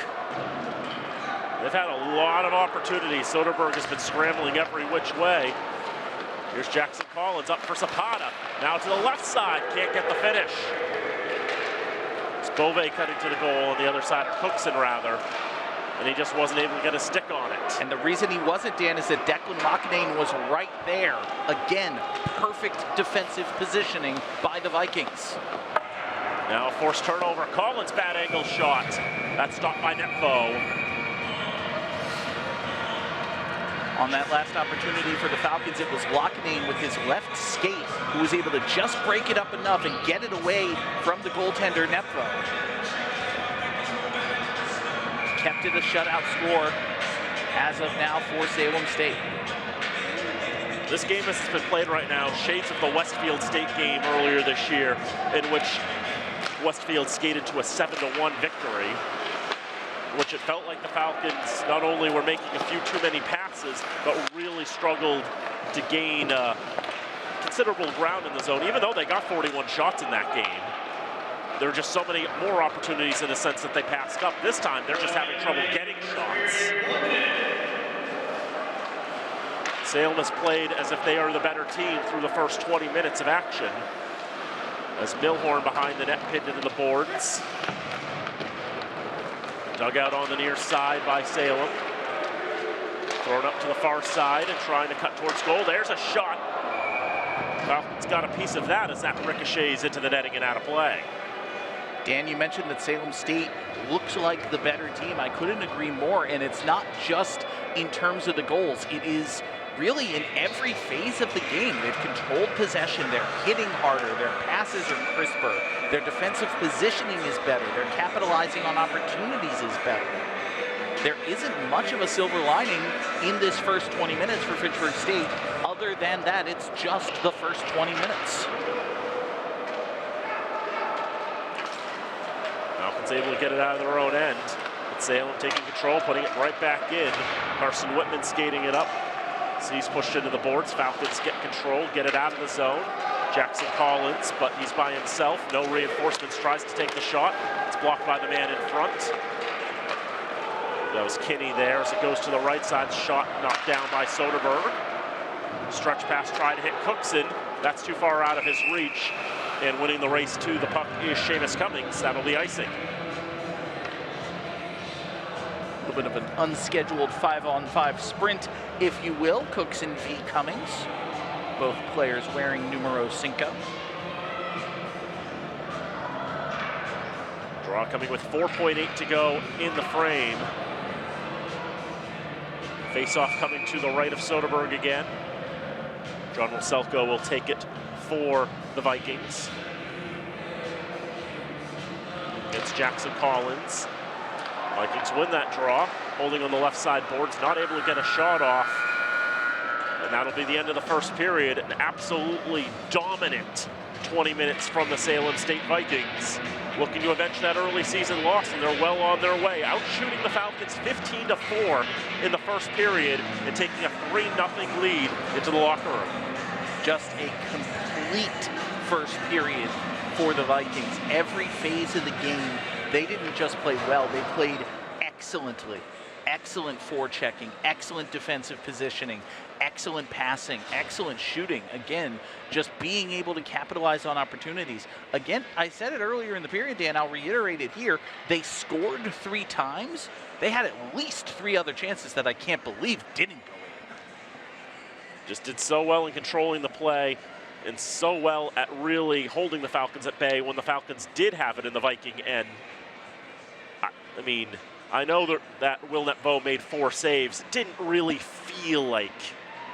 [SPEAKER 2] They've had a lot of opportunities. Soderberg has been scrambling every which way. Here's Jackson Collins up for Zapata. Now to the left side, can't get the finish. It's Bove cutting to the goal on the other side, or Cookson rather. And he just wasn't able to get a stick on it.
[SPEAKER 1] And the reason he wasn't, Dan, is that Declan Mocknane was right there. Again, perfect defensive positioning by the Vikings.
[SPEAKER 2] Now a forced turnover. Collins' bad angle shot. That's stopped by Netfo.
[SPEAKER 1] On that last opportunity for the Falcons, it was Locknane with his left skate who was able to just break it up enough and get it away from the goaltender Netfo. Kept it a shutout score as of now for Salem State.
[SPEAKER 2] This game as it's been played right now, shades of the Westfield State game earlier this year, in which Westfield skated to a 7-1 victory, which it felt like the Falcons not only were making a few too many passes, but really struggled to gain considerable ground in the zone, even though they got 41 shots in that game. There were just so many more opportunities in the sense that they passed up. This time, they're just having trouble getting shots. Salem has played as if they are the better team through the first 20 minutes of action. As Milhorn behind the net pinned into the boards. Dug out on the near side by Salem. Thrown up to the far side and trying to cut towards goal. There's a shot. Falcons got a piece of that as that ricochets into the netting and out of play.
[SPEAKER 1] Dan, you mentioned that Salem State looks like the better team. I couldn't agree more, and it's not just in terms of the goals. It is really in every phase of the game. They've controlled possession, they're hitting harder, their passes are crisper, their defensive positioning is better, their capitalizing on opportunities is better. There isn't much of a silver lining in this first 20 minutes for Fitchburg State. Other than that, it's just the first 20 minutes.
[SPEAKER 2] Falcons able to get it out of their own end. But Salem taking control, putting it right back in. Carson Whitman skating it up. He's pushed into the boards. Falcons get control, get it out of the zone. Jackson Collins, but he's by himself. No reinforcements, tries to take the shot. It's blocked by the man in front. That was Kinney there as it goes to the right side. Shot knocked down by Soderberg. Stretch pass tried to hit Cookson. That's too far out of his reach. And winning the race to the puck is Seamus Cummings. That'll be icing.
[SPEAKER 1] A little bit of an unscheduled 5-on-5 sprint, if you will. Cookson v. Cummings. Both players wearing numero 5.
[SPEAKER 2] Draw coming with 4.8 to go in the frame. Face-off coming to the right of Soderberg again. John Roselko will take it for the Vikings. It's Jackson Collins. Vikings win that draw, holding on the left side boards, not able to get a shot off. And that'll be the end of the first period. An absolutely dominant 20 minutes from the Salem State Vikings. Looking to avenge that early season loss, and they're well on their way. Outshooting the Falcons 15-4 in the first period and taking a 3-0 lead into the locker room.
[SPEAKER 1] Just a complete first period for the Vikings. Every phase of the game, they didn't just play well, they played excellently. Excellent forechecking, excellent defensive positioning, excellent passing, excellent shooting. Again, just being able to capitalize on opportunities. Again, I said it earlier in the period, Dan, I'll reiterate it here. They scored 3 times. They had at least 3 other chances that I can't believe didn't go in.
[SPEAKER 2] Just did so well in controlling the play and so well at really holding the Falcons at bay when the Falcons did have it in the Viking end. I mean, I know that Will Netvo made 4 saves. It didn't really feel like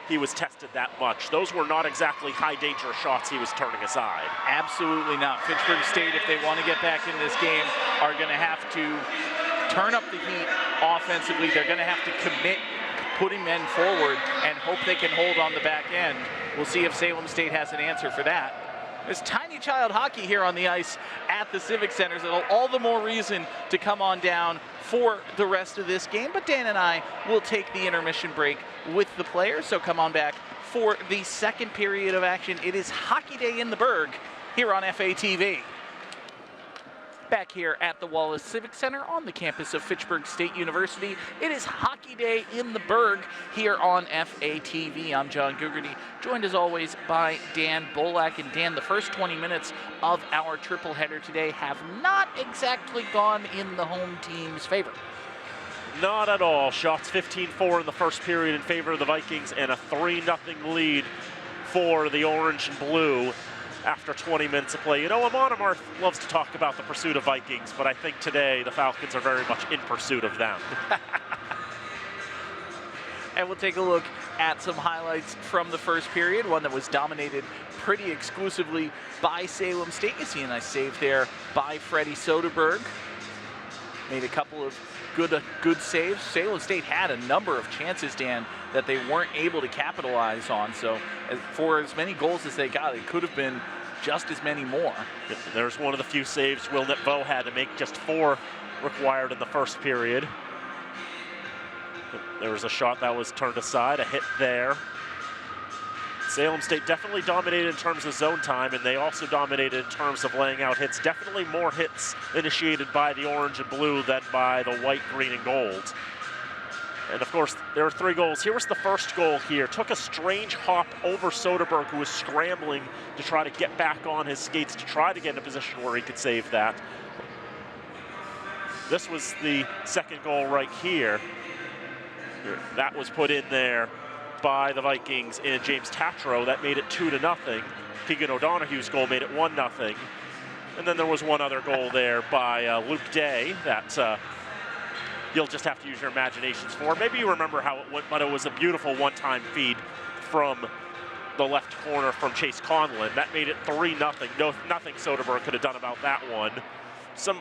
[SPEAKER 2] he was tested that much. Those were not exactly high-danger shots he was turning aside.
[SPEAKER 1] Absolutely not. Fitchburg State, if they want to get back in this game, are going to have to turn up the heat offensively. They're going to have to commit putting men forward and hope they can hold on the back end. We'll see if Salem State has an answer for that. There's tiny child hockey here on the ice at the Civic Center, so all the more reason to come on down for the rest of this game. But Dan and I will take the intermission break with the players, so come on back for the second period of action. It is Hockey Day in the Berg here on FATV. Back here at the Wallace Civic Center on the campus of Fitchburg State University. It is Hockey Day in the Berg here on FATV. I'm John Gugerty, joined as always by Dan Bolak. And Dan, the first 20 minutes of our triple header today have not exactly gone in the home team's favor.
[SPEAKER 2] Not at all. Shots 15-4 in the first period in favor of the Vikings and a 3-0 lead for the orange and blue after 20 minutes of play. You know, Amon Amarth loves to talk about the pursuit of Vikings, but I think today the Falcons are very much in pursuit of them.
[SPEAKER 1] And we'll take a look at some highlights from the first period, one that was dominated pretty exclusively by Salem State. You see a nice save there by Freddie Soderberg. made a couple of good saves. Salem State had a number of chances, Dan, that they weren't able to capitalize on. So for as many goals as they got, it could have been just as many more.
[SPEAKER 2] There's one of the few saves Will Netvo had to make, just 4 required in the first period. There was a shot that was turned aside, a hit there. Salem State definitely dominated in terms of zone time, and they also dominated in terms of laying out hits. Definitely more hits initiated by the orange and blue than by the white, green, and gold. And of course, there are 3 goals. Here was the first goal here. Took a strange hop over Soderberg, who was scrambling to try to get back on his skates to try to get in a position where he could save that. This was the second goal right here. That was put in there by the Vikings and James Tatro. That made it 2-0. Keegan O'Donoghue's goal made it 1-0. And then there was one other goal there by Luke Day that you'll just have to use your imaginations for. Maybe you remember how it went, but it was a beautiful one-time feed from the left corner from Chase Conlon. That made it 3-0. Nothing Soderberg could have done about that one. Some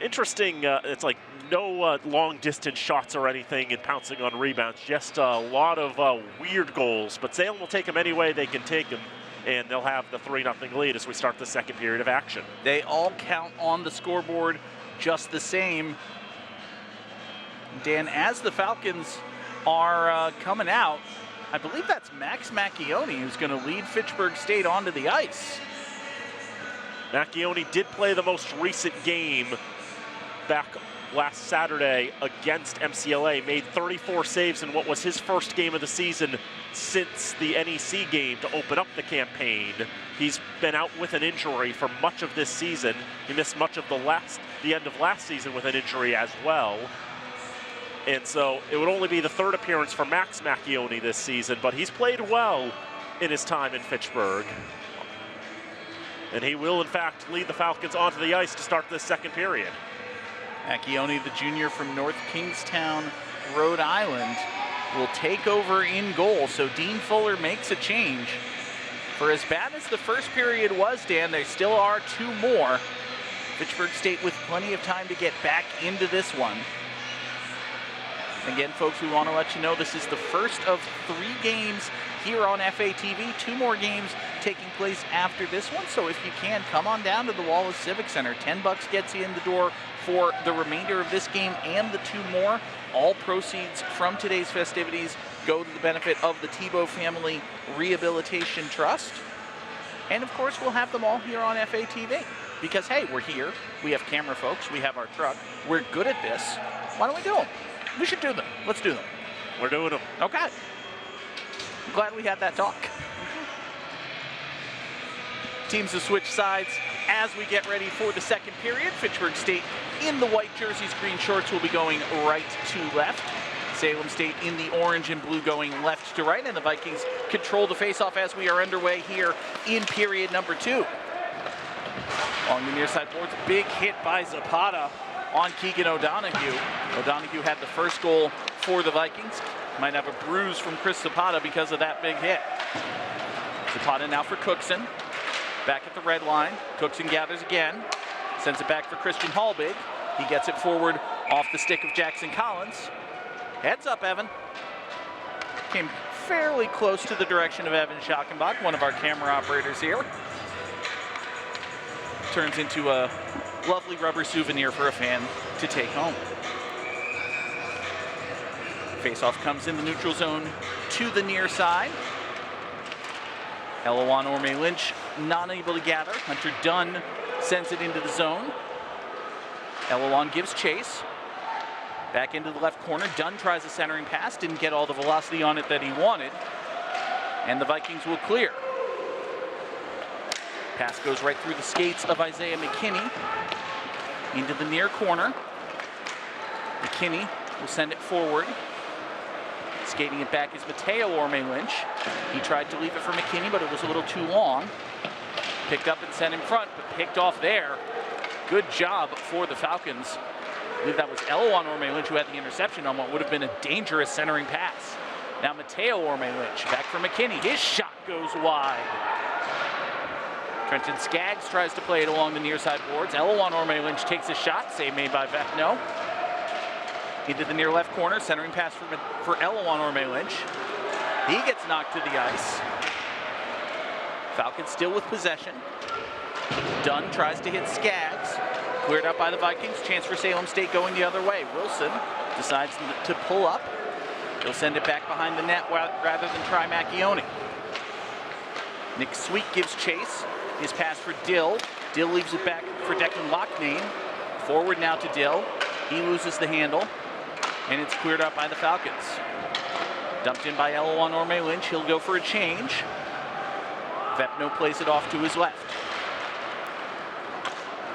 [SPEAKER 2] interesting, it's like no long distance shots or anything and pouncing on rebounds, just a lot of weird goals, but Salem will take them any way they can take them, and they'll have the 3-0 lead as we start the second period of action.
[SPEAKER 1] They all count on the scoreboard just the same. Dan, as the Falcons are coming out, I believe that's Max Macchione who's going to lead Fitchburg State onto the ice.
[SPEAKER 2] Macchione did play the most recent game back last Saturday against MCLA, made 34 saves in what was his first game of the season since the NEC game to open up the campaign. He's been out with an injury for much of this season. He missed much of the end of last season with an injury as well. And so it would only be the 3rd appearance for Max Macchione this season, but he's played well in his time in Fitchburg. And he will, in fact, lead the Falcons onto the ice to start this second period.
[SPEAKER 1] Macchione, the junior from North Kingstown, Rhode Island, will take over in goal. So Dean Fuller makes a change. For as bad as the first period was, Dan, there still are 2 more. Fitchburg State with plenty of time to get back into this one. Again, folks, we want to let you know this is the first of 3 games here on FATV. 2 more games taking place after this one. So if you can, come on down to the Wallace Civic Center. $10 gets you in the door for the remainder of this game and the 2 more. All proceeds from today's festivities go to the benefit of the Tebow Family Rehabilitation Trust. And of course, we'll have them all here on FATV. Because, hey, we're here. We have camera folks. We have our truck. We're good at this. Why don't we do them? We should do them. Let's do them.
[SPEAKER 2] We're doing them.
[SPEAKER 1] Okay. I'm glad we had that talk. Teams have switched sides as we get ready for the second period. Fitchburg State in the white jerseys, green shorts will be going right to left. Salem State in the orange and blue going left to right, and the Vikings control the faceoff as we are underway here in period number 2. On the near side boards, big hit by Zapata on Keegan O'Donoghue. O'Donoghue had the first goal for the Vikings. Might have a bruise from Chris Zapata because of that big hit. Zapata now for Cookson. Back at the red line. Cookson gathers again. Sends it back for Christian Hallbig. He gets it forward off the stick of Jackson Collins. Heads up, Evan. Came fairly close to the direction of Evan Schackenbach, one of our camera operators here. Turns into a lovely rubber souvenir for a fan to take home. Faceoff comes in the neutral zone to the near side. Elowan Orme Lynch not able to gather. Hunter Dunn sends it into the zone. Elowan gives chase. Back into the left corner. Dunn tries a centering pass. Didn't get all the velocity on it that he wanted. And the Vikings will clear. Pass goes right through the skates of Isaiah McKinney into the near corner. McKinney will send it forward. Skating it back is Mateo Orme Lynch. He tried to leave it for McKinney, but it was a little too long. Picked up and sent in front, but picked off there. Good job for the Falcons. I believe that was Elowan Orme Lynch who had the interception on what would have been a dangerous centering pass. Now Mateo Orme Lynch back for McKinney. His shot goes wide. Trenton Skaggs tries to play it along the near side boards. Elowan Orme Lynch takes a shot, save made by Vepno. Into the near left corner, centering pass for Elowan Orme Lynch. He gets knocked to the ice. Falcons still with possession. Dunn tries to hit Skaggs. Cleared up by the Vikings. Chance for Salem State going the other way. Wilson decides to pull up. He'll send it back behind the net rather than try Macchione. Nick Sweet gives chase. His pass for Dill. Dill leaves it back for Declan Locknane. Forward now to Dill. He loses the handle, and it's cleared up by the Falcons. Dumped in by Elowan Orme Lynch. He'll go for a change. Vepno plays it off to his left.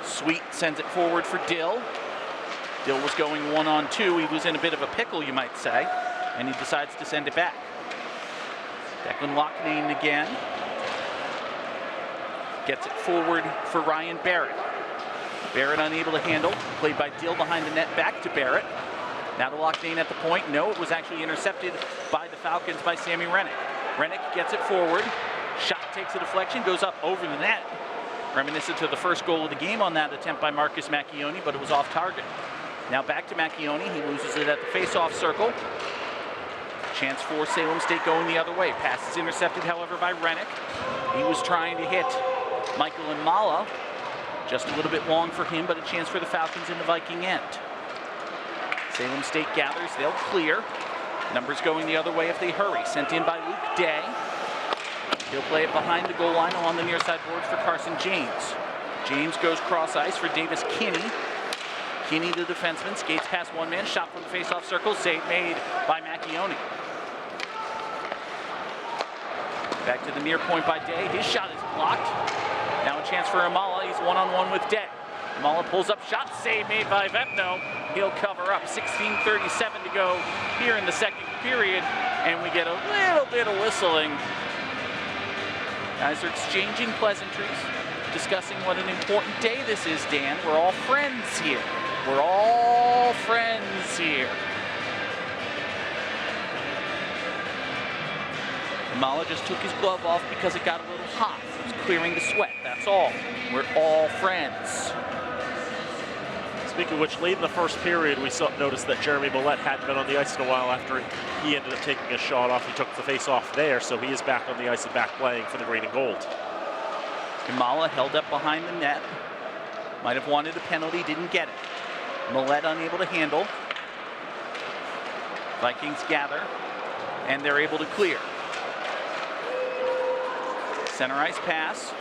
[SPEAKER 1] Sweet sends it forward for Dill. Dill was going 1-on-2. He was in a bit of a pickle, you might say, and he decides to send it back. Declan Locknane again. Gets it forward for Ryan Barrett. Barrett unable to handle. Played by Dill behind the net, back to Barrett. Now to Locknane at the point. No, it was actually intercepted by the Falcons by Sammy Rennick. Rennick gets it forward. Shot takes a deflection, goes up over the net. Reminiscent to the first goal of the game on that attempt by Marcus Macchione, but it was off target. Now back to Macchione. He loses it at the face-off circle. Chance for Salem State going the other way. Pass is intercepted, however, by Rennick. He was trying to hit Michael and Mala. Just a little bit long for him, but a chance for the Falcons in the Viking end. Salem State gathers. They'll clear. Numbers going the other way if they hurry. Sent in by Luke Day. He'll play it behind the goal line along the near side boards for Carson James. James goes cross ice for Davis Kinney. Kinney, the defenseman, skates past one man, shot from the face-off circle, save made by Macchione. Back to the near point by Day. His shot is blocked. Now a chance for Amala. He's one-on-one with Day. Amala pulls up, shot, save made by Vepno. He'll cover up. 16:37 to go here in the second period, and we get a little bit of whistling. Guys are exchanging pleasantries, discussing what an important day this is, Dan. We're all friends here. We're all friends here. Mala just took his glove off because it got a little hot. It was clearing the sweat, that's all. We're all friends.
[SPEAKER 2] Speaking of which, late in the first period, we noticed that Jeremy Millette hadn't been on the ice in a while after he ended up taking a shot off. He took the face off there, so he is back on the ice and back playing for the green and gold.
[SPEAKER 1] Imala held up behind the net. Might have wanted a penalty, didn't get it. Millette unable to handle. Vikings gather, and they're able to clear. Center ice pass.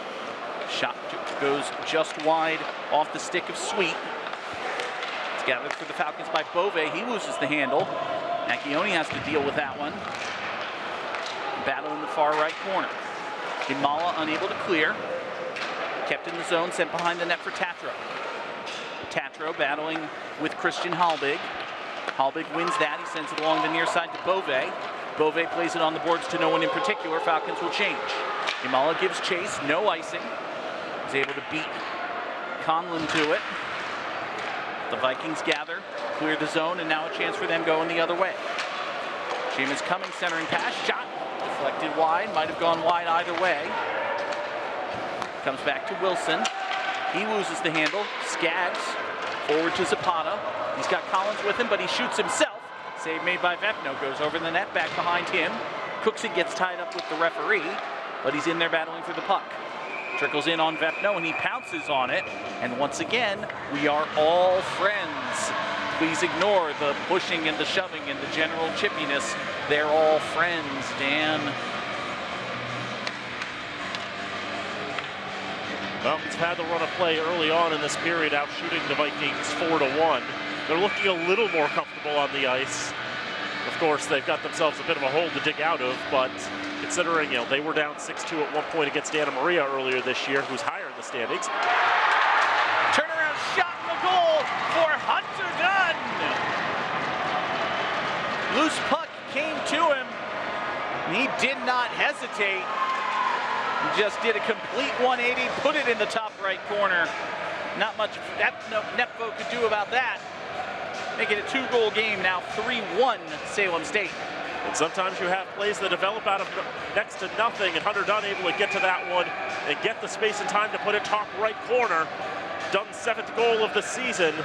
[SPEAKER 1] Shot goes just wide off the stick of Sweet. It's gathered for the Falcons by Bove. He loses the handle. Macchione has to deal with that one. Battle in the far right corner. Imala unable to clear. Kept in the zone, sent behind the net for Tatro. Tatro battling with Christian Halbig. Halbig wins that. He sends it along the near side to Bove. Bove plays it on the boards to no one in particular. Falcons will change. Imala gives chase, no icing. He's able to beat Conlon to it. The Vikings gather, clear the zone, and now a chance for them going the other way. Seamus coming, centering pass, shot, deflected wide, might have gone wide either way. Comes back to Wilson. He loses the handle. Skaggs forward to Zapata. He's got Collins with him, but he shoots himself. Save made by Vepno, goes over the net, back behind him. Cookson gets tied up with the referee, but he's in there battling for the puck. Trickles in on Vepno, and he pounces on it. And once again, we are all friends. Please ignore the pushing and the shoving and the general chippiness. They're all friends, Dan.
[SPEAKER 2] Falcons had the run of play early on in this period, out shooting the Vikings 4-1. They're looking a little more comfortable on the ice. Of course, they've got themselves a bit of a hole to dig out of, but considering, they were down 6-2 at one point against Anna Maria earlier this year, who's higher in the standings.
[SPEAKER 1] Turnaround shot in the goal for Hunter Dunn. Loose puck came to him, and he did not hesitate. He just did a complete 180, put it in the top right corner. Not much Nepvo could do about that. Make it a 2-goal game now, 3-1 Salem State
[SPEAKER 2] And sometimes you have plays that develop out of next to nothing, and Hunter Dunn able to get to that one and get the space and time to put it top right corner. Dunn's 7th goal of the season,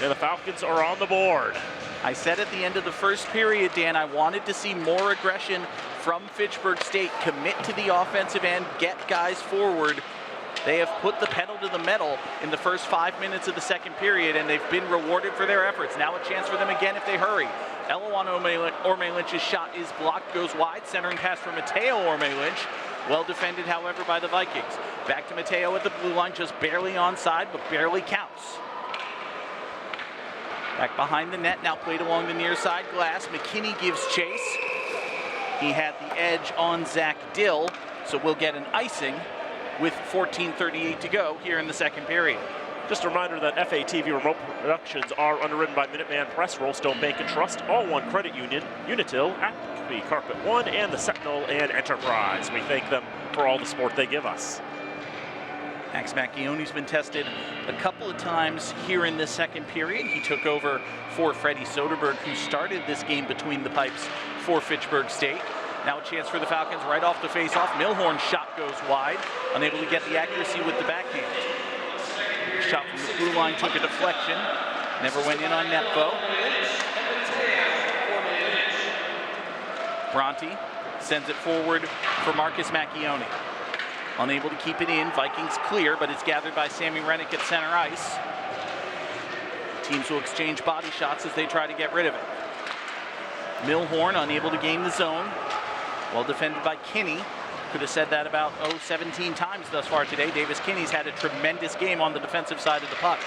[SPEAKER 2] and the Falcons are on the board.
[SPEAKER 1] I said at the end of the first period, Dan, I wanted to see more aggression from Fitchburg State, commit to the offensive end, get guys forward. They have put the pedal to the metal in the first 5 minutes of the second period, and they've been rewarded for their efforts. Now a chance for them again if they hurry. Eloan Orme-Lynch's shot is blocked, goes wide. Centering pass from Mateo Orme-Lynch. Well defended, however, by the Vikings. Back to Mateo at the blue line, just barely onside, but barely counts. Back behind the net, now played along the near side glass. McKinney gives chase. He had the edge on Zach Dill, so we'll get an icing with 14:38 to go here in the second period.
[SPEAKER 2] Just a reminder that FATV remote productions are underwritten by Minuteman Press, Rollstone Bank and Trust, All One Credit Union, Unitil, Acme Carpet One, and the Sentinel and Enterprise. We thank them for all the support they give us.
[SPEAKER 1] Max Macchione's been tested a couple of times here in this second period. He took over for Freddie Soderberg, who started this game between the pipes for Fitchburg State. Now a chance for the Falcons right off the face-off. Milhorn's shot goes wide, unable to get the accuracy with the backhand. Shot from the blue line took a deflection, never went in on net though. Bronte sends it forward for Marcus Macchione. Unable to keep it in, Vikings clear, but it's gathered by Sammy Rennick at center ice. Teams will exchange body shots as they try to get rid of it. Milhorn unable to gain the zone. Well defended by Kinney. Could have said that about 17 times thus far today. Davis Kinney's had a tremendous game on the defensive side of the puck.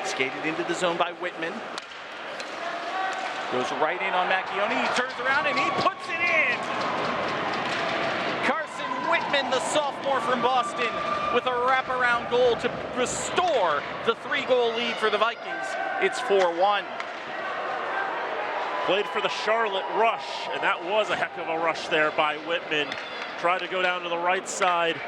[SPEAKER 1] Skated into the zone by Whitman. Goes right in on Macchione. He turns around and he puts it in. Whitman, the sophomore from Boston, with a wraparound goal to restore the 3-goal lead for the Vikings. It's 4-1.
[SPEAKER 2] Played for the Charlotte Rush, and that was a heck of a rush there by Whitman. Tried to go down to the right side.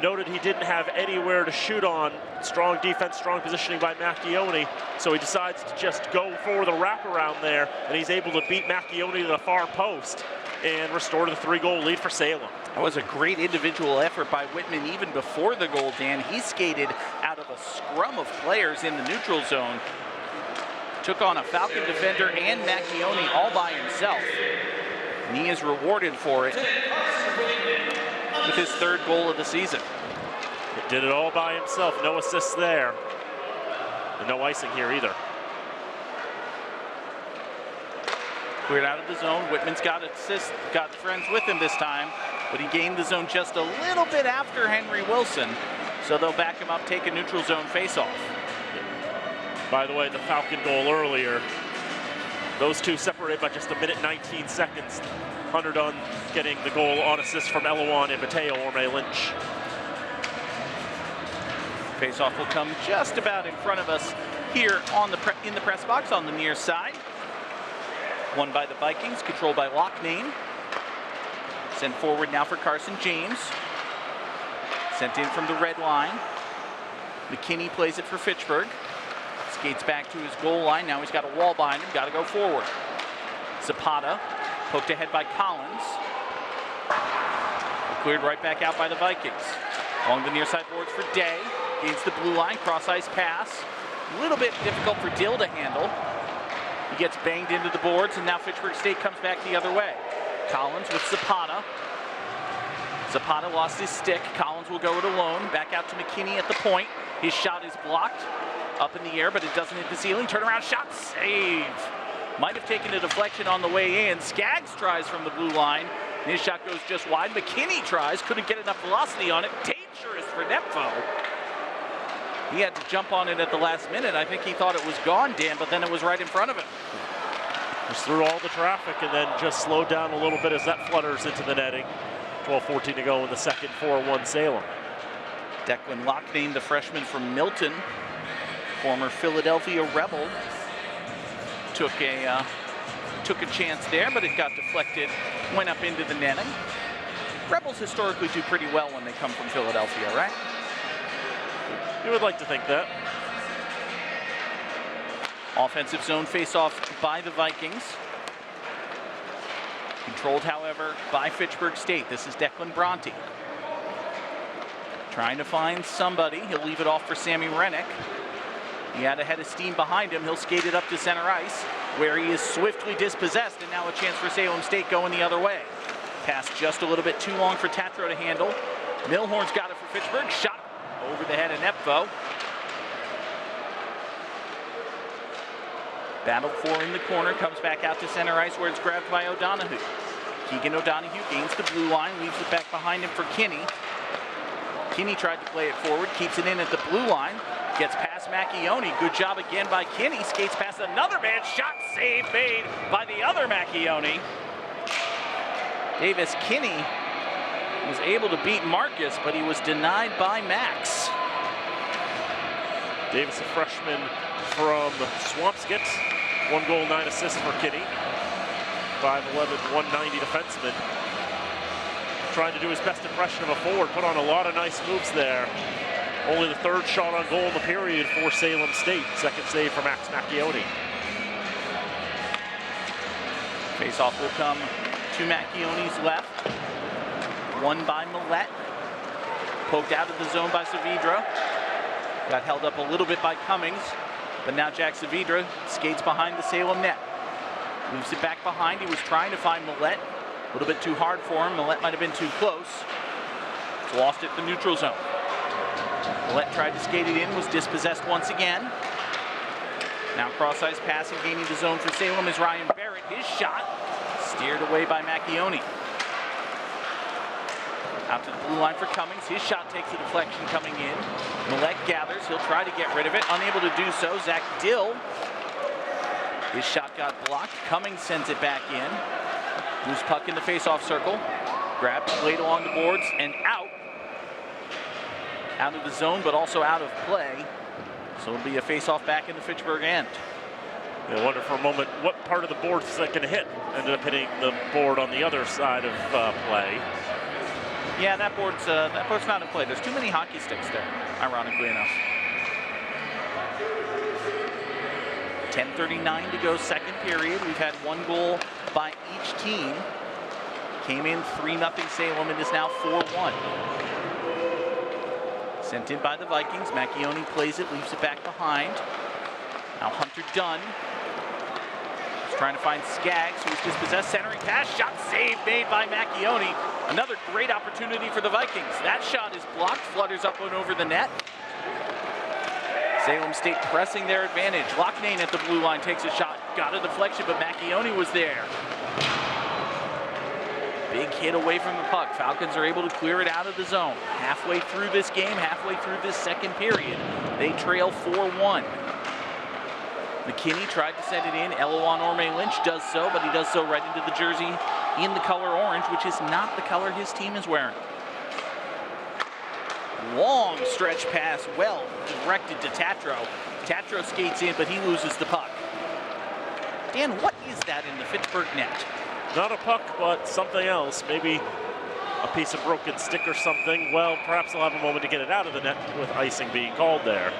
[SPEAKER 2] Noted he didn't have anywhere to shoot on. Strong defense, strong positioning by Macchione. So he decides to just go for the wraparound there, and he's able to beat Macchione to the far post and restore the 3-goal lead for Salem.
[SPEAKER 1] That was a great individual effort by Whitman even before the goal, Dan. He skated out of a scrum of players in the neutral zone. Took on a Falcon defender and Macchione all by himself. And he is rewarded for it with his 3rd goal of the season.
[SPEAKER 2] He did it all by himself. No assists there. And no icing here either.
[SPEAKER 1] Cleared out of the zone. Whitman's got assist, got friends with him this time, but he gained the zone just a little bit after Henry Wilson. So they'll back him up, take a neutral zone faceoff.
[SPEAKER 2] By the way, the Falcon goal earlier, those two separated by just 1:19 seconds. Hunter Dunn getting the goal on assist from Eloan and Mateo Orme-Lynch.
[SPEAKER 1] Faceoff will come just about in front of us here on in the press box on the near side. Won by the Vikings, controlled by Locknane. Sent forward now for Carson James. Sent in from the red line. McKinney plays it for Fitchburg. Skates back to his goal line. Now he's got a wall behind him, got to go forward. Zapata, poked ahead by Collins. Cleared right back out by the Vikings. Along the near side boards for Day. Gains the blue line, cross ice pass. A little bit difficult for Dill to handle. He gets banged into the boards, and now Fitchburg State comes back the other way. Collins with Zapata. Zapata lost his stick. Collins will go it alone. Back out to McKinney at the point. His shot is blocked. Up in the air, but it doesn't hit the ceiling. Turnaround shot, save. Might have taken a deflection on the way in. Skaggs tries from the blue line. His shot goes just wide. McKinney tries, couldn't get enough velocity on it. Dangerous for Nepfo. He had to jump on it at the last minute. I think he thought it was gone, Dan, but then it was right in front of him.
[SPEAKER 2] Just through all the traffic and then just slowed down a little bit as that flutters into the netting. 12:14 to go in the second, 4-1 Salem.
[SPEAKER 1] Declan Locknane, the freshman from Milton, former Philadelphia Rebel, took a chance there, but it got deflected, went up into the netting. Rebels historically do pretty well when they come from Philadelphia, right?
[SPEAKER 2] You would like to think that.
[SPEAKER 1] Offensive zone face-off by the Vikings. Controlled, however, by Fitchburg State. This is Declan Bronte. Trying to find somebody. He'll leave it off for Sammy Rennick. He had a head of steam behind him. He'll skate it up to center ice, where he is swiftly dispossessed, and now a chance for Salem State going the other way. Pass just a little bit too long for Tatro to handle. Milhorn's got it for Fitchburg. Shot over the head of Nepvo. Battled for in the corner, comes back out to center ice where it's grabbed by O'Donohue. Keegan O'Donohue gains the blue line, leaves it back behind him for Kinney. Kinney tried to play it forward, keeps it in at the blue line, gets past Macchione. Good job again by Kinney, skates past another man, shot save made by the other Macchione. Davis Kinney was able to beat Marcus, but he was denied by Max.
[SPEAKER 2] Davis, a freshman from Swampscott. 1 goal, 9 assists for Kinney. 5'11", 190 defenseman. Trying to do his best impression of a forward. Put on a lot of nice moves there. Only the 3rd shot on goal in the period for Salem State. 2nd save for Max Macchione.
[SPEAKER 1] Face-off will come to Macchione's left. Won by Millette. Poked out of the zone by Saavedra. Got held up a little bit by Cummings. But now Jack Saavedra skates behind the Salem net. Moves it back behind. He was trying to find Millette. A little bit too hard for him. Millette might have been too close. It's lost at the neutral zone. Millette tried to skate it in, was dispossessed once again. Now cross-ice passing, gaining the zone for Salem is Ryan Barrett. His shot steered away by Macchione. Out to the blue line for Cummings. His shot takes a deflection coming in. Millette gathers. He'll try to get rid of it. Unable to do so. Zach Dill. His shot got blocked. Cummings sends it back in. Loose puck in the face-off circle. Grabbed, played along the boards, and out. Out of the zone, but also out of play. So it'll be a face-off back in the Fitchburg end.
[SPEAKER 2] I wonder for a moment what part of the board is that going to hit. Ended up hitting the board on the other side of play.
[SPEAKER 1] Yeah, that board's not in play. There's too many hockey sticks there, ironically enough. 10:39 to go, 2nd period. We've had 1 goal by each team. Came in 3-0 Salem and is now 4-1. Sent in by the Vikings. Macchione plays it, leaves it back behind. Now Hunter Dunn. He's trying to find Skaggs, who's dispossessed. Centering pass, shot save made by Macchione. Another great opportunity for the Vikings. That shot is blocked, flutters up and over the net. Salem State pressing their advantage. Loughnane at the blue line takes a shot. Got a deflection, but Macchione was there. Big hit away from the puck. Falcons are able to clear it out of the zone. Halfway through this game, halfway through this 2nd period, they trail 4-1. McKinney tried to send it in. Eloan Orme Lynch does so, but he does so right into the jersey in the color orange, which is not the color his team is wearing. Long stretch pass, well directed to Tatro. Tatro skates in, but he loses the puck. Dan, what is that in the Fitchburg net?
[SPEAKER 2] Not a puck, but something else. Maybe a piece of broken stick or something. Well, perhaps they'll have a moment to get it out of the net with icing being called there.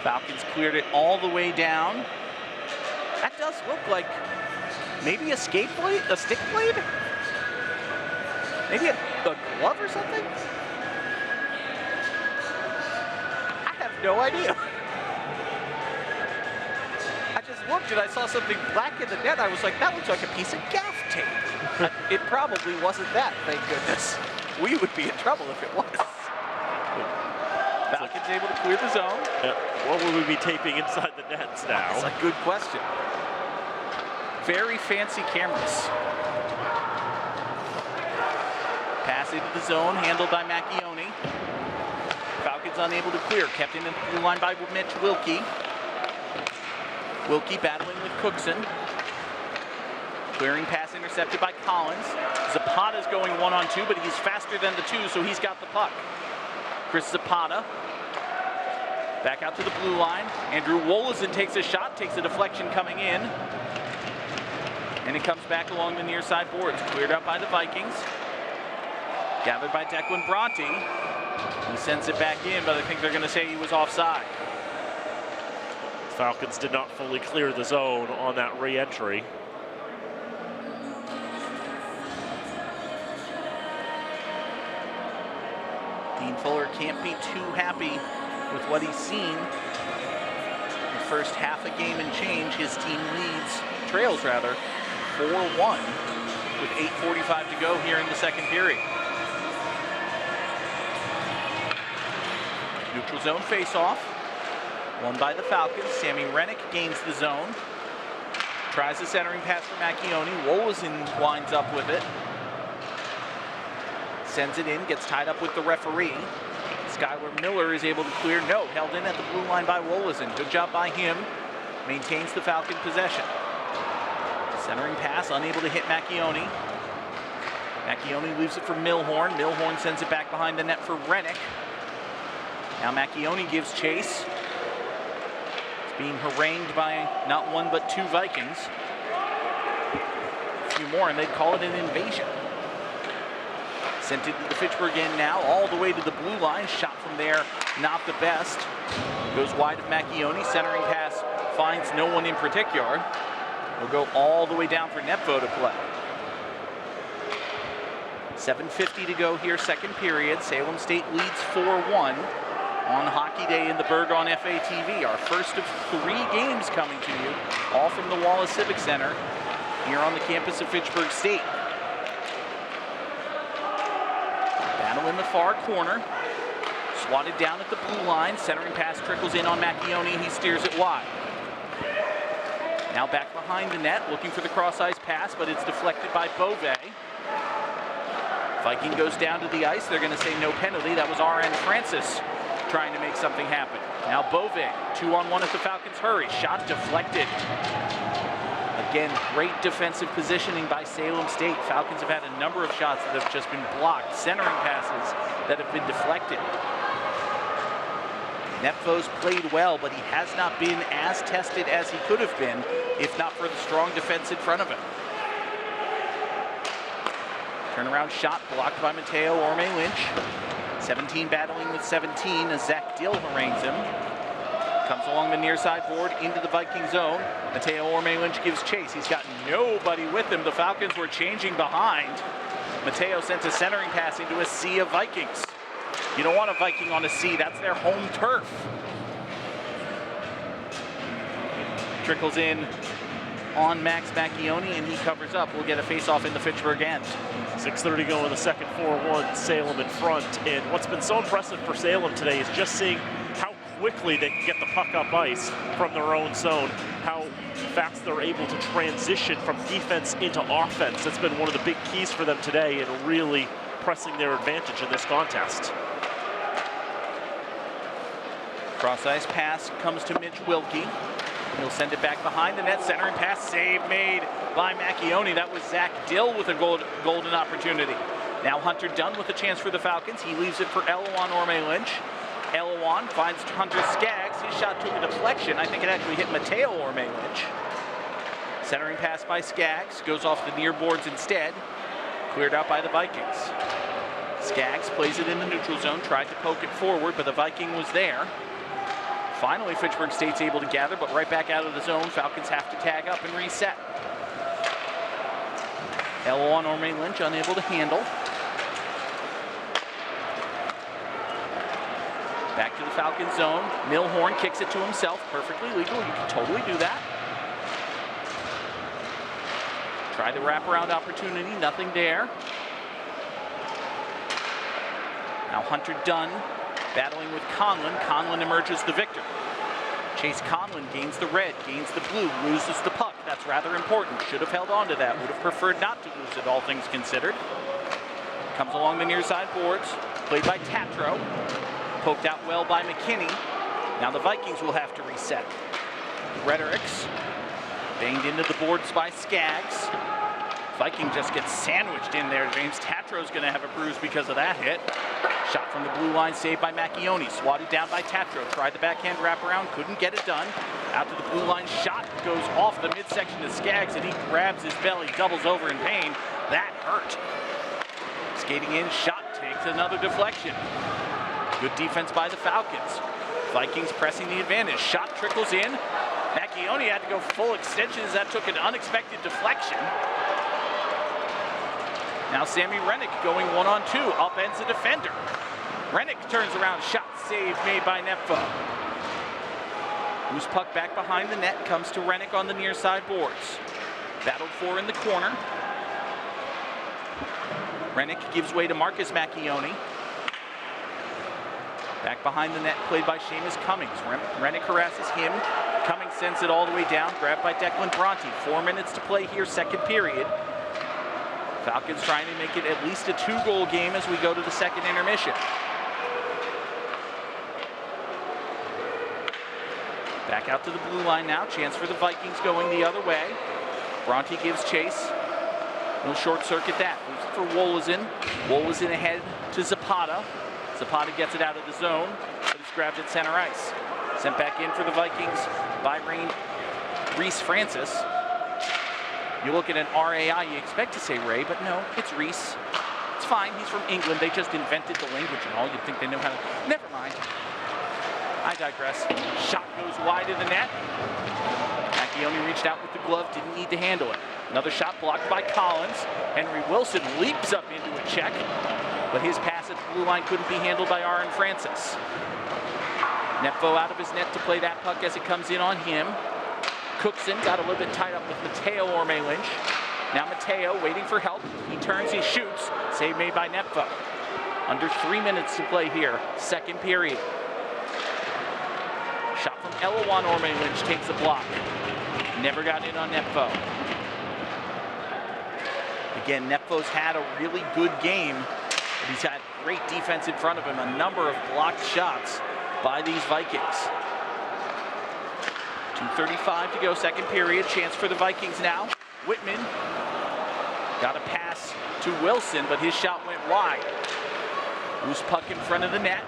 [SPEAKER 1] Falcons cleared it all the way down. That does look like maybe a skate blade, a stick blade? Maybe a glove or something? I have no idea. I just looked and I saw something black in the net. I was like, that looks like a piece of gaff tape. It probably wasn't that, thank goodness. We would be in trouble if it was. Falcons able to clear the zone.
[SPEAKER 2] Yeah. What would we be taping inside the nets now?
[SPEAKER 1] That's a good question. Very fancy cameras. Pass into the zone, handled by Macchione. Falcons unable to clear. Kept in the blue line by Mitch Wilkie. Wilkie battling with Cookson. Clearing pass intercepted by Collins. Zapata's going 1-on-2, but he's faster than the 2, so he's got the puck. Chris Zapata. Back out to the blue line. Andrew Wolozin takes a shot, takes a deflection coming in. And it comes back along the near side boards. Cleared up by the Vikings. Gathered by Declan Bronte. He sends it back in, but I think they're going to say he was offside.
[SPEAKER 2] Falcons did not fully clear the zone on that re-entry.
[SPEAKER 1] Dean Fuller can't be too happy with what he's seen. The first half a game and change, his team trails rather, 4-1 with 8:45 to go here in the second period. Neutral zone face-off, won by the Falcons. Sammy Rennick gains the zone. Tries the centering pass for Macchione. Wolozin winds up with it. Sends it in, gets tied up with the referee. Skylar Miller is able to clear. No, held in at the blue line by Wolozin. Good job by him. Maintains the Falcon possession. Centering pass, unable to hit Macchione. Macchione leaves it for Milhorn. Milhorn sends it back behind the net for Rennick. Now Macchione gives chase. It's being harangued by not one but two Vikings. A few more and they'd call it an invasion. Sent it to the Fitchburg end now, all the way to the blue line. Shot from there, not the best. Goes wide of Macchione. Centering pass finds no one in particular. Will go all the way down for Nepvo to play. 7:50 to go here, second period. Salem State leads 4-1 on Hockey Day in the Berg on FATV. Our first of 3 games coming to you, all from the Wallace Civic Center here on the campus of Fitchburg State. Battle in the far corner. Swatted down at the blue line. Centering pass trickles in on Macchione. He steers it wide. Now back behind the net, looking for the cross-ice pass, but it's deflected by Beauvais. Viking goes down to the ice. They're going to say no penalty. That was RN Francis trying to make something happen. Now Beauvais, 2-on-1 at the Falcons' hurry. Shot deflected. Again, great defensive positioning by Salem State. Falcons have had a number of shots that have just been blocked. Centering passes that have been deflected. Nepvo's played well, but he has not been as tested as he could have been if not for the strong defense in front of him. Turnaround shot blocked by Mateo Orme-Lynch. 17 battling with 17 as Zach Dill harangues him. Comes along the near side board into the Viking zone. Mateo Orme-Lynch gives chase. He's got nobody with him. The Falcons were changing behind. Mateo sent a centering pass into a sea of Vikings. You don't want a Viking on a sea. That's their home turf. Trickles in on Max Macchione, and he covers up. We'll get a face-off in the Fitchburg end.
[SPEAKER 2] 6:30 go in the second, 4-1, Salem in front. And what's been so impressive for Salem today is just seeing how quickly they can get the puck up ice from their own zone, how fast they're able to transition from defense into offense. That's been one of the big keys for them today and really pressing their advantage in this contest.
[SPEAKER 1] Cross-ice pass comes to Mitch Wilkie. He'll send it back behind the net. Centering pass, save made by Macchione. That was Zach Dill with a golden opportunity. Now Hunter Dunn with a chance for the Falcons. He leaves it for Eloan Orme-Lynch. Eloan finds Hunter Skaggs. His shot took a deflection. I think it actually hit Mateo Orme-Lynch. Centering pass by Skaggs. Goes off the near boards instead. Cleared out by the Vikings. Skaggs plays it in the neutral zone. Tried to poke it forward, but the Viking was there. Finally, Fitchburg State's able to gather, but right back out of the zone. Falcons have to tag up and reset. Eloan Orme-Lynch unable to handle. Back to the Falcons zone. Milhorn kicks it to himself. Perfectly legal. You can totally do that. Try the wraparound opportunity. Nothing there. Now Hunter Dunn battling with Conlon. Conlon emerges the victor. Chase Conlon gains the red, gains the blue, loses the puck. That's rather important. Should have held on to that. Would have preferred not to lose it, all things considered. Comes along the near side boards. Played by Tatro. Poked out well by McKinney. Now the Vikings will have to reset. Rhetorics. Banged into the boards by Skaggs. Viking just gets sandwiched in there. James Tatro's going to have a bruise because of that hit. Shot from the blue line, saved by Macchione. Swatted down by Tatro. Tried the backhand wraparound, couldn't get it done. Out to the blue line, shot goes off the midsection to Skaggs, and he grabs his belly, doubles over in pain. That hurt. Skating in, shot takes another deflection. Good defense by the Falcons. Vikings pressing the advantage. Shot trickles in. Macchione had to go full extension as that took an unexpected deflection. Now Sammy Rennick going 1-on-2, upends the defender. Rennick turns around, shot save made by Nepvo. Loose puck back behind the net, comes to Rennick on the near side boards. Battled for in the corner. Rennick gives way to Marcus Macchione. Back behind the net, played by Seamus Cummings. Rennick harasses him. Cummings sends it all the way down, grabbed by Declan Bronte. 4 minutes to play here, second period. Falcons trying to make it at least a 2-goal game as we go to the second intermission. Back out to the blue line now. Chance for the Vikings going the other way. Bronte gives chase. He'll short circuit that. Moves for Wolozin. Wolozin ahead to Zapata. Zapata gets it out of the zone, but it's grabbed at center ice. Sent back in for the Vikings by Reese Francis. You look at an RAI, you expect to say Ray, but no, it's Reese. It's fine, he's from England. They just invented the language and all. You'd think they know how to, never mind. I digress. Shot goes wide of the net. Macchione reached out with the glove, didn't need to handle it. Another shot blocked by Collins. Henry Wilson leaps up into a check, but his pass at the blue line couldn't be handled by Aaron Francis. Nepvo out of his net to play that puck as it comes in on him. Cookson got a little bit tied up with Mateo Orme-Lynch. Now Mateo waiting for help. He turns, he shoots. Save made by Nepvo. Under 3 minutes to play here, second period. Shot from Elawan Orme-Lynch takes a block. Never got in on Nepvo. Again, Nepvo's had a really good game, but he's had great defense in front of him. A number of blocked shots by these Vikings. 2:35 to go, second period. Chance for the Vikings now. Whitman got a pass to Wilson, but his shot went wide. Loose puck in front of the net.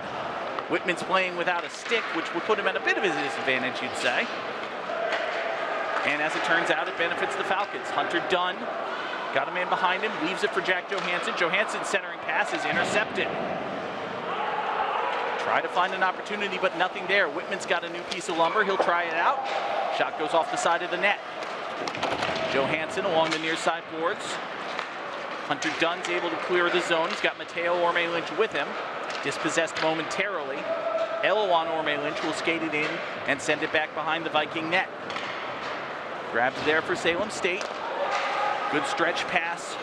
[SPEAKER 1] Whitman's playing without a stick, which would put him at a bit of a disadvantage, you'd say. And as it turns out, it benefits the Falcons. Hunter Dunn got a man behind him, leaves it for Jack Johansson. Johansson's centering pass is intercepted. Try to find an opportunity, but nothing there. Whitman's got a new piece of lumber. He'll try it out. Shot goes off the side of the net. Johansson along the near side boards. Hunter Dunn's able to clear the zone. He's got Mateo Orme-Lynch with him. Dispossessed momentarily. Elawan Orme-Lynch will skate it in and send it back behind the Viking net. Grabs there for Salem State. Good stretch pass.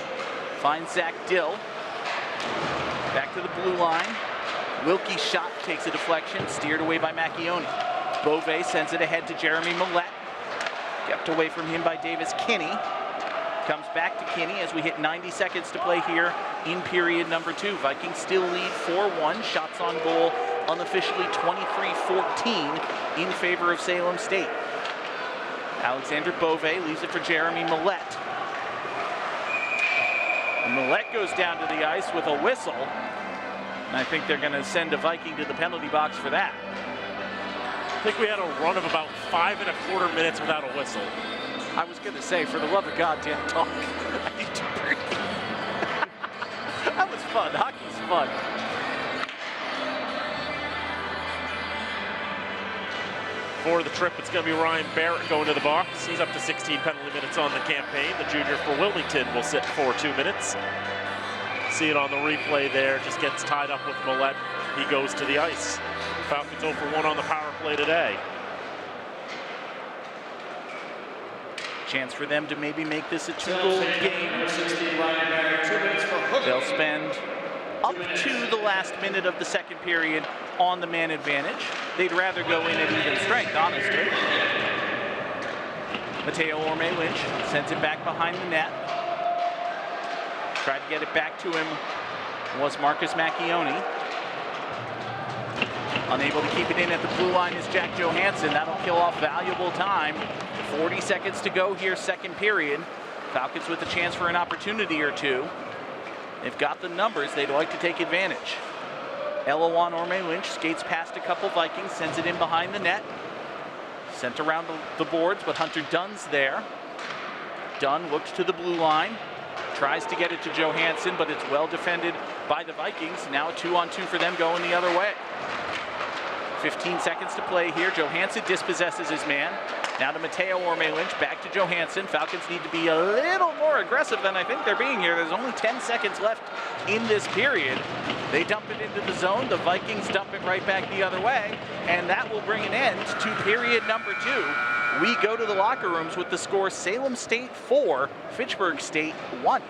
[SPEAKER 1] Finds Zach Dill. Back to the blue line. Wilkie's shot takes a deflection, steered away by Macchione. Beauvais sends it ahead to Jeremy Millette. Kept away from him by Davis Kinney. Comes back to Kinney as we hit 90 seconds to play here in period number 2. Vikings still lead 4-1. Shots on goal unofficially 23-14 in favor of Salem State. Alexander Beauvais leaves it for Jeremy Millette. Millette goes down to the ice with a whistle. And I think they're going to send a Viking to the penalty box for that.
[SPEAKER 2] I think we had a run of about 5.25 minutes without a whistle.
[SPEAKER 1] I was going to say, for the love of God, Dan, talk. I need to breathe. That was fun. Hockey's fun.
[SPEAKER 2] For the trip, it's going to be Ryan Barrett going to the box. He's up to 16 penalty minutes on the campaign. The junior for Wilmington will sit for 2 minutes. See it on the replay there, just gets tied up with Millette. He goes to the ice. Falcons 0 for 1 on the power play today.
[SPEAKER 1] Chance for them to maybe make this a 2-goal game. They'll spend up to the last minute of the second period on the man advantage. They'd rather go in at even strength, honestly. Mateo Orme-Lynch sends it back behind the net. Tried to get it back to him was Marcus Macchione. Unable to keep it in at the blue line is Jack Johansson. That'll kill off valuable time. 40 seconds to go here, second period. Falcons with a chance for an opportunity or two. They've got the numbers. They'd like to take advantage. Elawan Orme-Lynch skates past a couple Vikings, sends it in behind the net. Sent around the boards, but Hunter Dunn's there. Dunn looks to the blue line. Tries to get it to Johansson, but it's well defended by the Vikings. Now a 2-on-2 for them going the other way. 15 seconds to play here. Johansson dispossesses his man. Now to Mateo Orme-Lynch, back to Johansson. Falcons need to be a little more aggressive than I think they're being here. There's only 10 seconds left in this period. They dump it into the zone. The Vikings dump it right back the other way. And that will bring an end to period number 2. We go to the locker rooms with the score Salem State 4, Fitchburg State 1.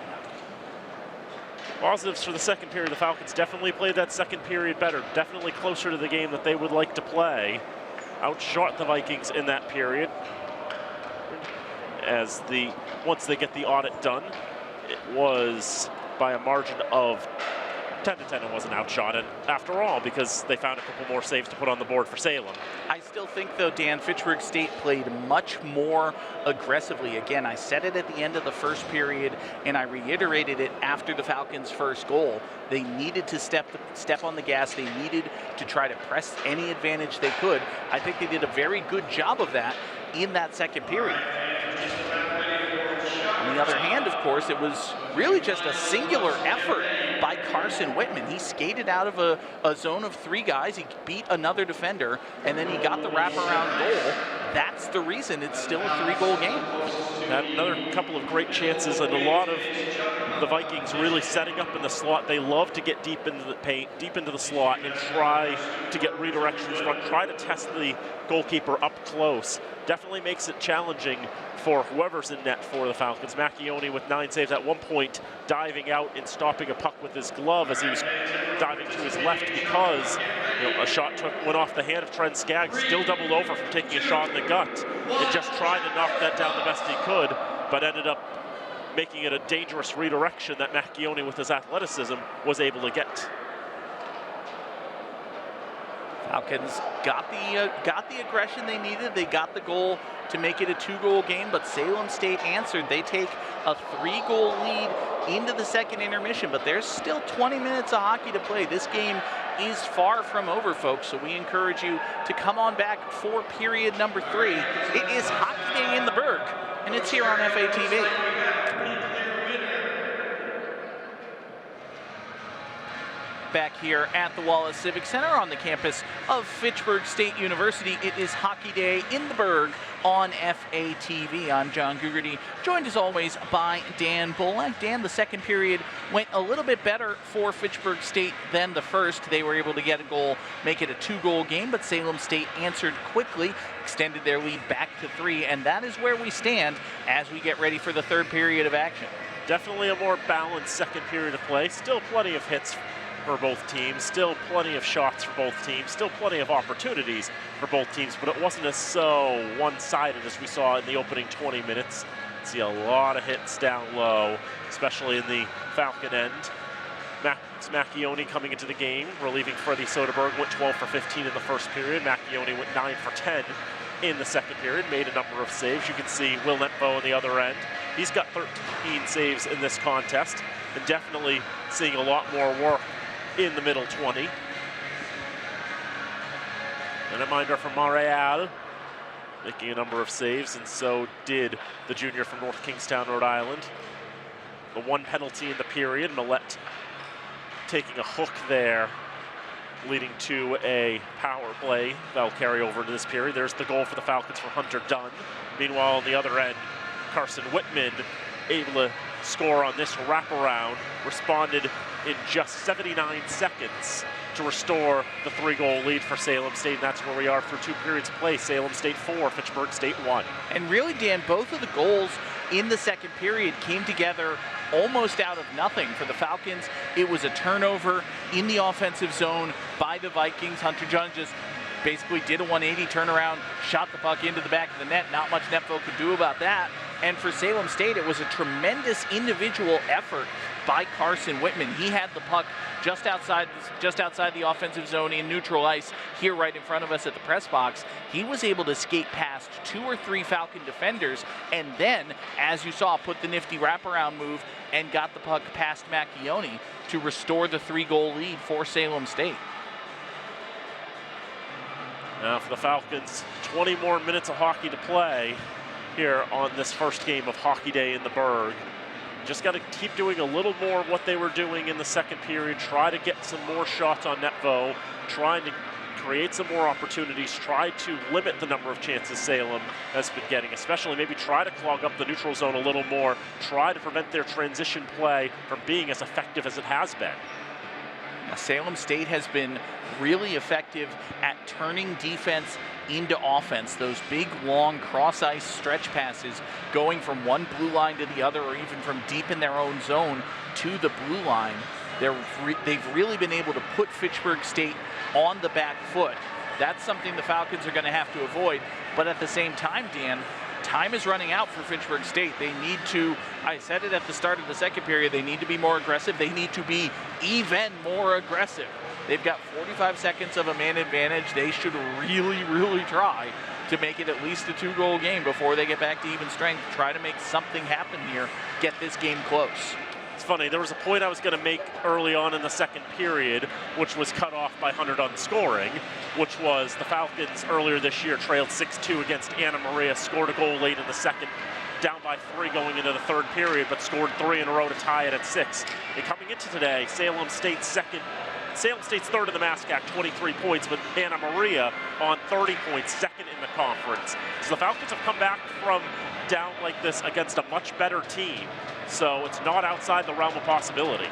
[SPEAKER 2] Positives for the second period. The Falcons definitely played that second period better, definitely closer to the game that they would like to play. Outshot the Vikings in that period. Once they get the audit done, it was by a margin of 10-10. It wasn't outshot, and after all, because they found a couple more saves to put on the board for Salem.
[SPEAKER 1] I still think, though, Dan, Fitchburg State played much more aggressively. Again, I said it at the end of the first period, and I reiterated it after the Falcons' first goal. They needed to step on the gas. They needed to try to press any advantage they could. I think they did a very good job of that in that second period. On the other hand, of course, it was really just a singular effort by Carson Whitman. He skated out of a zone of 3 guys. He beat another defender, and then he got the wraparound goal. That's the reason it's still a 3-goal game.
[SPEAKER 2] Had another couple of great chances, and a lot of the Vikings really setting up in the slot. They love to get deep into the paint, deep into the slot, and try to get redirections front, try to test the goalkeeper up close. Definitely makes it challenging for whoever's in net for the Falcons. Macchione with 9 saves at one point, diving out and stopping a puck with his glove as he was diving to his left because a shot went off the hand of Trent Skaggs, still doubled over from taking a shot in the gut, and just tried to knock that down the best he could, but ended up making it a dangerous redirection that Macchione with his athleticism was able to get.
[SPEAKER 1] Falcons got the aggression they needed. They got the goal to make it a 2-goal game, but Salem State answered. They take a 3-goal lead into the second intermission, but there's still 20 minutes of hockey to play. This game is far from over, folks, so we encourage you to come on back for period number 3. It is Hockey Day in the Berg, and it's here on FATV. Back here at the Wallace Civic Center on the campus of Fitchburg State University. It is Hockey Day in the Berg on FATV. I'm John Gugerty, joined as always by Dan Bullock. Dan, the second period went a little bit better for Fitchburg State than the first. They were able to get a goal, make it a 2-goal game, but Salem State answered quickly, extended their lead back to 3, and that is where we stand as we get ready for the third period of action.
[SPEAKER 2] Definitely a more balanced second period of play. Still plenty of hits for both teams, still plenty of shots for both teams, still plenty of opportunities for both teams, but it wasn't as so one-sided as we saw in the opening 20 minutes. See a lot of hits down low, especially in the Falcon end. Macchione coming into the game, relieving Freddie Soderberg, went 12 for 15 in the first period. Macchione went 9 for 10 in the second period, made a number of saves. You can see Will Netbo on the other end. He's got 13 saves in this contest, and definitely seeing a lot more work in the middle 20. A reminder from Montreal, making a number of saves, and so did the junior from North Kingstown, Rhode Island. The 1 penalty in the period, Millette taking a hook there, leading to a power play that'll carry over to this period. There's the goal for the Falcons for Hunter Dunn. Meanwhile, on the other end, Carson Whitman able to score on this wraparound, responded in just 79 seconds to restore the 3-goal lead for Salem State, and that's where we are through 2 periods of play. Salem State 4, Fitchburg State 1.
[SPEAKER 1] And really, Dan, both of the goals in the second period came together almost out of nothing. For the Falcons, it was a turnover in the offensive zone by the Vikings. Hunter Dunn just basically did a 180 turnaround, shot the puck into the back of the net. Not much Netfo could do about that. And for Salem State, it was a tremendous individual effort by Carson Whitman. He had the puck just outside the offensive zone in neutral ice here right in front of us at the press box. He was able to skate past 2 or 3 Falcon defenders, and then, as you saw, put the nifty wraparound move and got the puck past Macchione to restore the 3-goal lead for Salem State.
[SPEAKER 2] Now for the Falcons, 20 more minutes of hockey to play here on this first game of Hockey Day in the Berg. Just got to keep doing a little more of what they were doing in the second period, try to get some more shots on Netvo, trying to create some more opportunities, try to limit the number of chances Salem has been getting, especially maybe try to clog up the neutral zone a little more, try to prevent their transition play from being as effective as it has been.
[SPEAKER 1] Now, Salem State has been really effective at turning defense into offense. Those big, long cross-ice stretch passes going from one blue line to the other, or even from deep in their own zone to the blue line. They've really been able to put Fitchburg State on the back foot. That's something the Falcons are going to have to avoid. But at the same time, Dan, time is running out for Fitchburg State. They need to, I said it at the start of the second period, they need to be more aggressive. They need to be even more aggressive. They've got 45 seconds of a man advantage. They should really, really try to make it at least a 2-goal game before they get back to even strength. Try to make something happen here, get this game close.
[SPEAKER 2] It's funny, there was a point I was going to make early on in the second period, which was cut off by Hunter Dunn scoring, which was the Falcons earlier this year trailed 6-2 against Anna Maria, scored a goal late in the second, down by 3 going into the third period, but scored 3 in a row to tie it at 6. And coming into today, Salem State's third in the MASCAC, 23 points, but Anna Maria on 30 points, second in the conference. So the Falcons have come back from down like this against a much better team. So it's not outside the realm of possibility.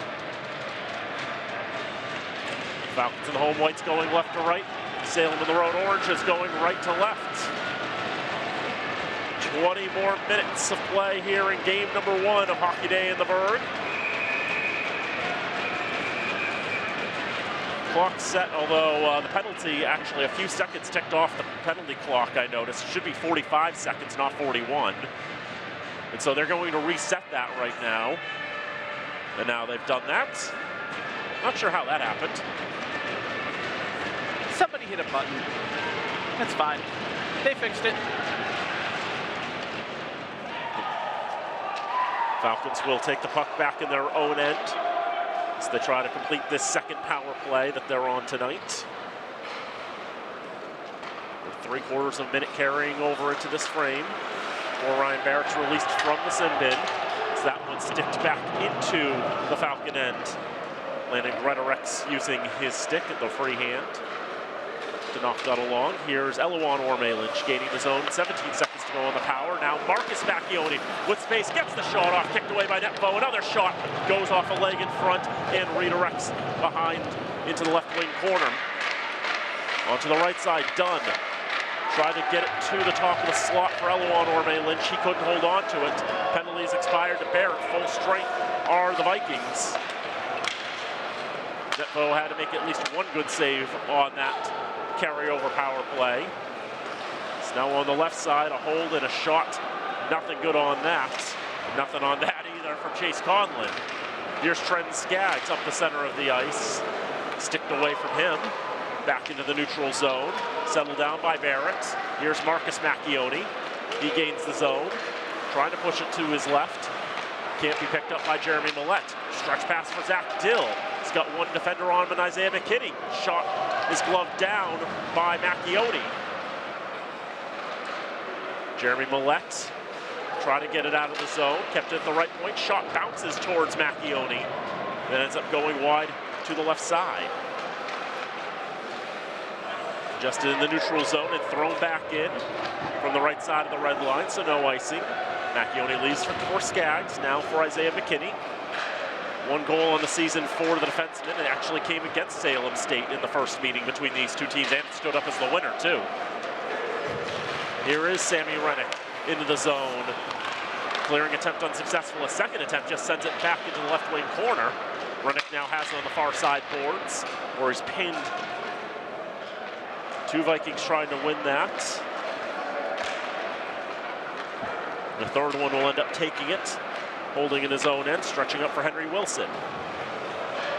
[SPEAKER 2] Falcons and the home whites going left to right. Salem and the road oranges going right to left. 20 more minutes of play here in game number 1 of Hockey Day in the Burgh. Clock set, although the penalty, actually a few seconds ticked off the penalty clock, I noticed. It should be 45 seconds, not 41. And so they're going to reset that right now. And now they've done that. Not sure how that happened.
[SPEAKER 1] Somebody hit a button. That's fine. They fixed it.
[SPEAKER 2] Falcons will take the puck back in their own end as they try to complete this second power play that they're on tonight. With 3/4 of a minute carrying over into this frame. Or Ryan Barrett's released from the sin bin. As that one sticked back into the Falcon end. Landing Redirex using his stick at the free hand to knock that along. Here's Eloan Orme-Lynch gaining the zone. 17 seconds to go on the power. Now Marcus Macchione with space gets the shot off. Kicked away by Netbo. Another shot goes off a leg in front and redirects behind into the left wing corner. Onto the right side, Dunn. Tried to get it to the top of the slot for Eloan Orme-Lynch. He couldn't hold on to it. Penalties expired to Barrett. Full strength are the Vikings. Netbo had to make at least one good save on that carryover power play. It's now on the left side, a hold and a shot. Nothing good on that. Nothing on that either from Chase Conlon. Here's Trent Skaggs up the center of the ice. Sticked away from him. Back into the neutral zone. Settled down by Barrett. Here's Marcus Macchione. He gains the zone. Trying to push it to his left. Can't be picked up by Jeremy Millette. Stretch pass for Zach Dill. He's got one defender on him, and Isaiah McKinney. Shot is gloved down by Macchione. Jeremy Millette tried to get it out of the zone. Kept it at the right point. Shot bounces towards Macchione. Then ends up going wide to the left side. Just in the neutral zone and thrown back in from the right side of the red line, so no icing. Macchione leaves for Skaggs, now for Isaiah McKinney. 1 goal on the season for the defenseman. It actually came against Salem State in the first meeting between these two teams and stood up as the winner too. Here is Sammy Rennick into the zone. Clearing attempt unsuccessful. A second attempt just sends it back into the left wing corner. Rennick now has it on the far side boards where he's pinned. 2 Vikings trying to win that. The third one will end up taking it, holding in his own end, stretching up for Henry Wilson.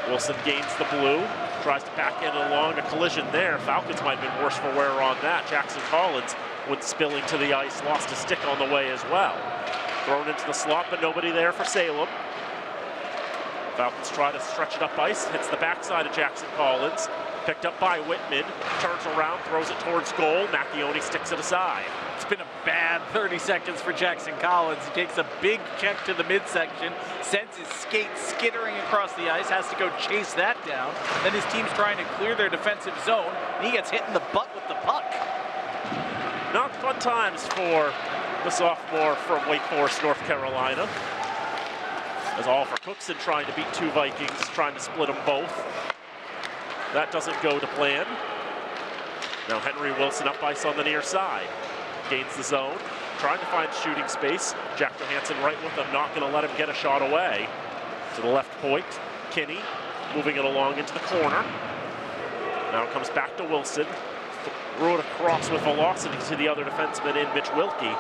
[SPEAKER 2] Wilson gains the blue, tries to back in along a collision there. Falcons might have been worse for wear on that. Jackson Collins went spilling to the ice, lost a stick on the way as well. Thrown into the slot, but nobody there for Salem. Falcons try to stretch it up ice, hits the backside of Jackson Collins. Picked up by Whitman, turns around, throws it towards goal. Macchione sticks it aside.
[SPEAKER 1] It's been a bad 30 seconds for Jackson Collins. He takes a big check to the midsection, sends his skate skittering across the ice, has to go chase that down. Then his team's trying to clear their defensive zone, and he gets hit in the butt with the puck.
[SPEAKER 2] Not fun times for the sophomore from Wake Forest, North Carolina. As Oliver Cookson trying to beat two Vikings, trying to split them both. That doesn't go to plan. Now Henry Wilson up ice on the near side. Gains the zone, trying to find shooting space. Jack Johansson right with him, not going to let him get a shot away. To the left point, Kinney moving it along into the corner. Now it comes back to Wilson. Threw it across with velocity to the other defenseman in Mitch Wilkie.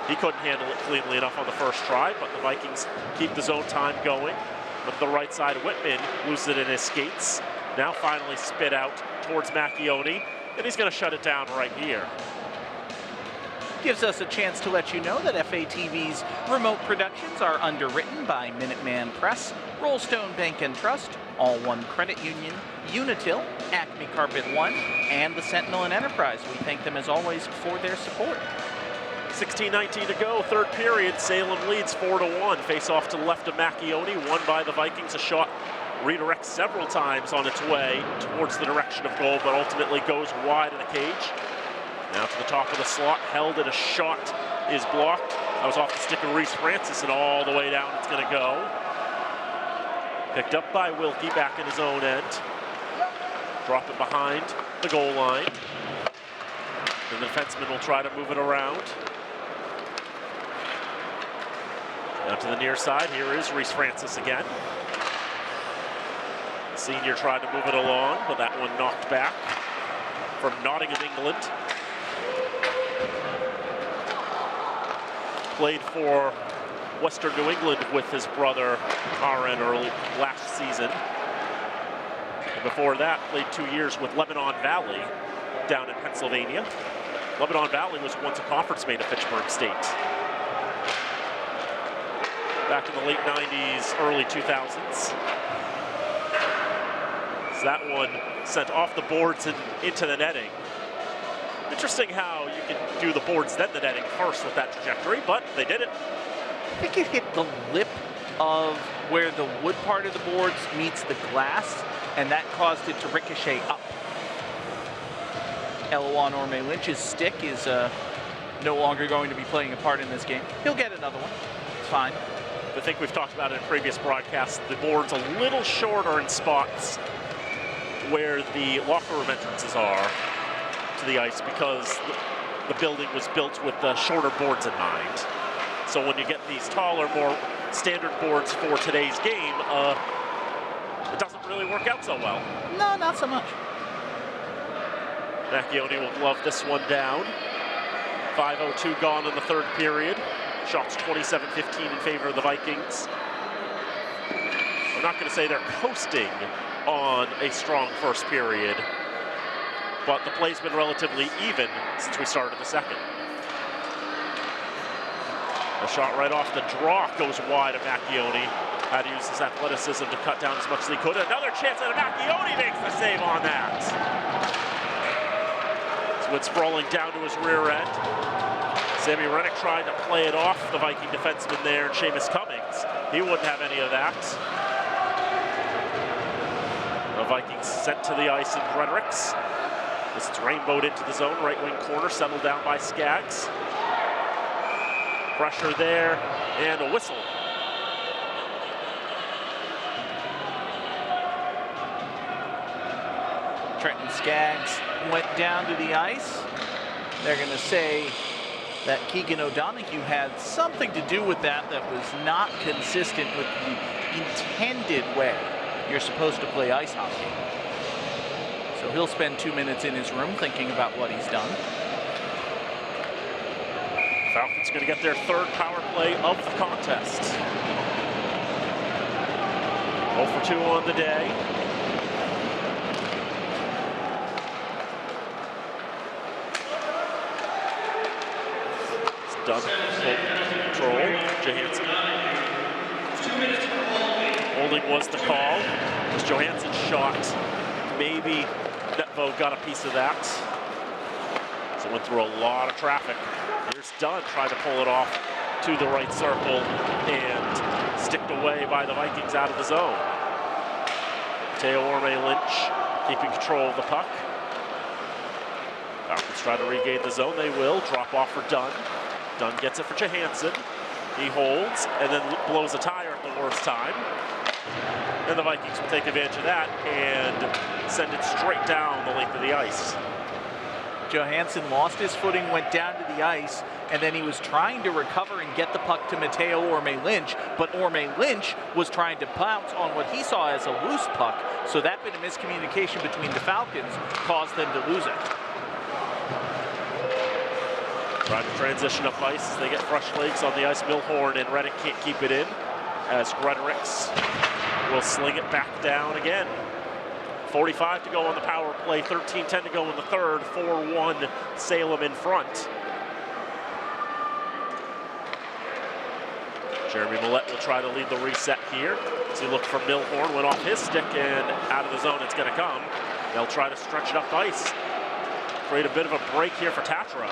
[SPEAKER 2] He couldn't handle it cleanly enough on the first try, but the Vikings keep the zone time going. With the right side, Whitman loses it in his skates. Now finally spit out towards Macchione, and he's going to shut it down right here.
[SPEAKER 1] Gives us a chance to let you know that FATV's remote productions are underwritten by Minuteman Press, Rollstone Bank and Trust, All One Credit Union, Unitil, Acme Carpet One, and the Sentinel and Enterprise. We thank them as always for their support.
[SPEAKER 2] 16:19 to go, third period. Salem leads 4-1. Face off to the left of Macchione, won by the Vikings. A shot redirects several times on its way towards the direction of goal, but ultimately goes wide of the cage. Now to the top of the slot, held, and a shot is blocked. That was off the stick of Reese Francis, and all the way down it's going to go. Picked up by Wilkie back in his own end. Drop it behind the goal line. The defenseman will try to move it around. Now to the near side, here is Reese Francis again. The senior tried to move it along, but that one knocked back from Nottingham, England. Played for Western New England with his brother RN early last season. And before that, played 2 years with Lebanon Valley down in Pennsylvania. Lebanon Valley was once a conference mate of Fitchburg State. Back in the late 90s, early 2000s. So that one sent off the boards and into the netting. Interesting how you can do the boards then the netting first with that trajectory, but they did it.
[SPEAKER 1] I think it hit the lip of where the wood part of the boards meets the glass, and that caused it to ricochet up. Eloan Orme Lynch's stick is no longer going to be playing a part in this game. He'll get another one. It's fine.
[SPEAKER 2] I think we've talked about it in previous broadcasts. The board's a little shorter in spots where the locker room entrances are to the ice because the building was built with the shorter boards in mind. So when you get these taller, more standard boards for today's game, it doesn't really work out so well.
[SPEAKER 1] No, not so much.
[SPEAKER 2] Macchione will glove this one down. 5:02 gone in the third period. Shots 27-15 in favor of the Vikings. I'm not going to say they're coasting on a strong first period, but the play's been relatively even since we started the second. A shot right off the draw goes wide of Macchione. Had to use his athleticism to cut down as much as he could. Another chance, and Macchione makes the save on that. So it's sprawling down to his rear end. Sammy Rennick tried to play it off the Viking defenseman there, and Seamus Cummings. He wouldn't have any of that. The Vikings sent to the ice in Fredericks. This is rainbowed into the zone, right wing corner, settled down by Skaggs. Pressure there, and a whistle.
[SPEAKER 1] Trenton Skaggs went down to the ice. They're going to say that Keegan O'Donoghue had something to do with that was not consistent with the intended way you're supposed to play ice hockey. So he'll spend 2 minutes in his room thinking about what he's done.
[SPEAKER 2] Falcons going to get their third power play of the contest. 0 for 2 on the day. It's done. Control. Johansson. Holding was the call. As Johansson shot maybe Netvo got a piece of that. So went through a lot of traffic. Here's Dunn trying to pull it off to the right circle and sticked away by the Vikings out of the zone. Mateo Orme-Lynch keeping control of the puck. Falcons try to regain the zone. They will. Drop off for Dunn. Dunn gets it for Johansson. He holds and then blows a tire at the worst time. And the Vikings will take advantage of that and send it straight down the length of the ice.
[SPEAKER 1] Johansson lost his footing, went down to the ice, and then he was trying to recover and get the puck to Mateo Orme-Lynch, but Orme-Lynch was trying to bounce on what he saw as a loose puck, so that bit of miscommunication between the Falcons caused them to lose it.
[SPEAKER 2] Trying to transition up ice as they get fresh legs on the ice. Milhorn and Reddick can't keep it in as Gretorix will sling it back down again. 45 to go on the power play, 13-10 to go in the third, 4-1 Salem in front. Jeremy Millette will try to lead the reset here. So he looked for Milhorn, went off his stick and out of the zone it's gonna come. They'll try to stretch it up ice. Create a bit of a break here for Tatro.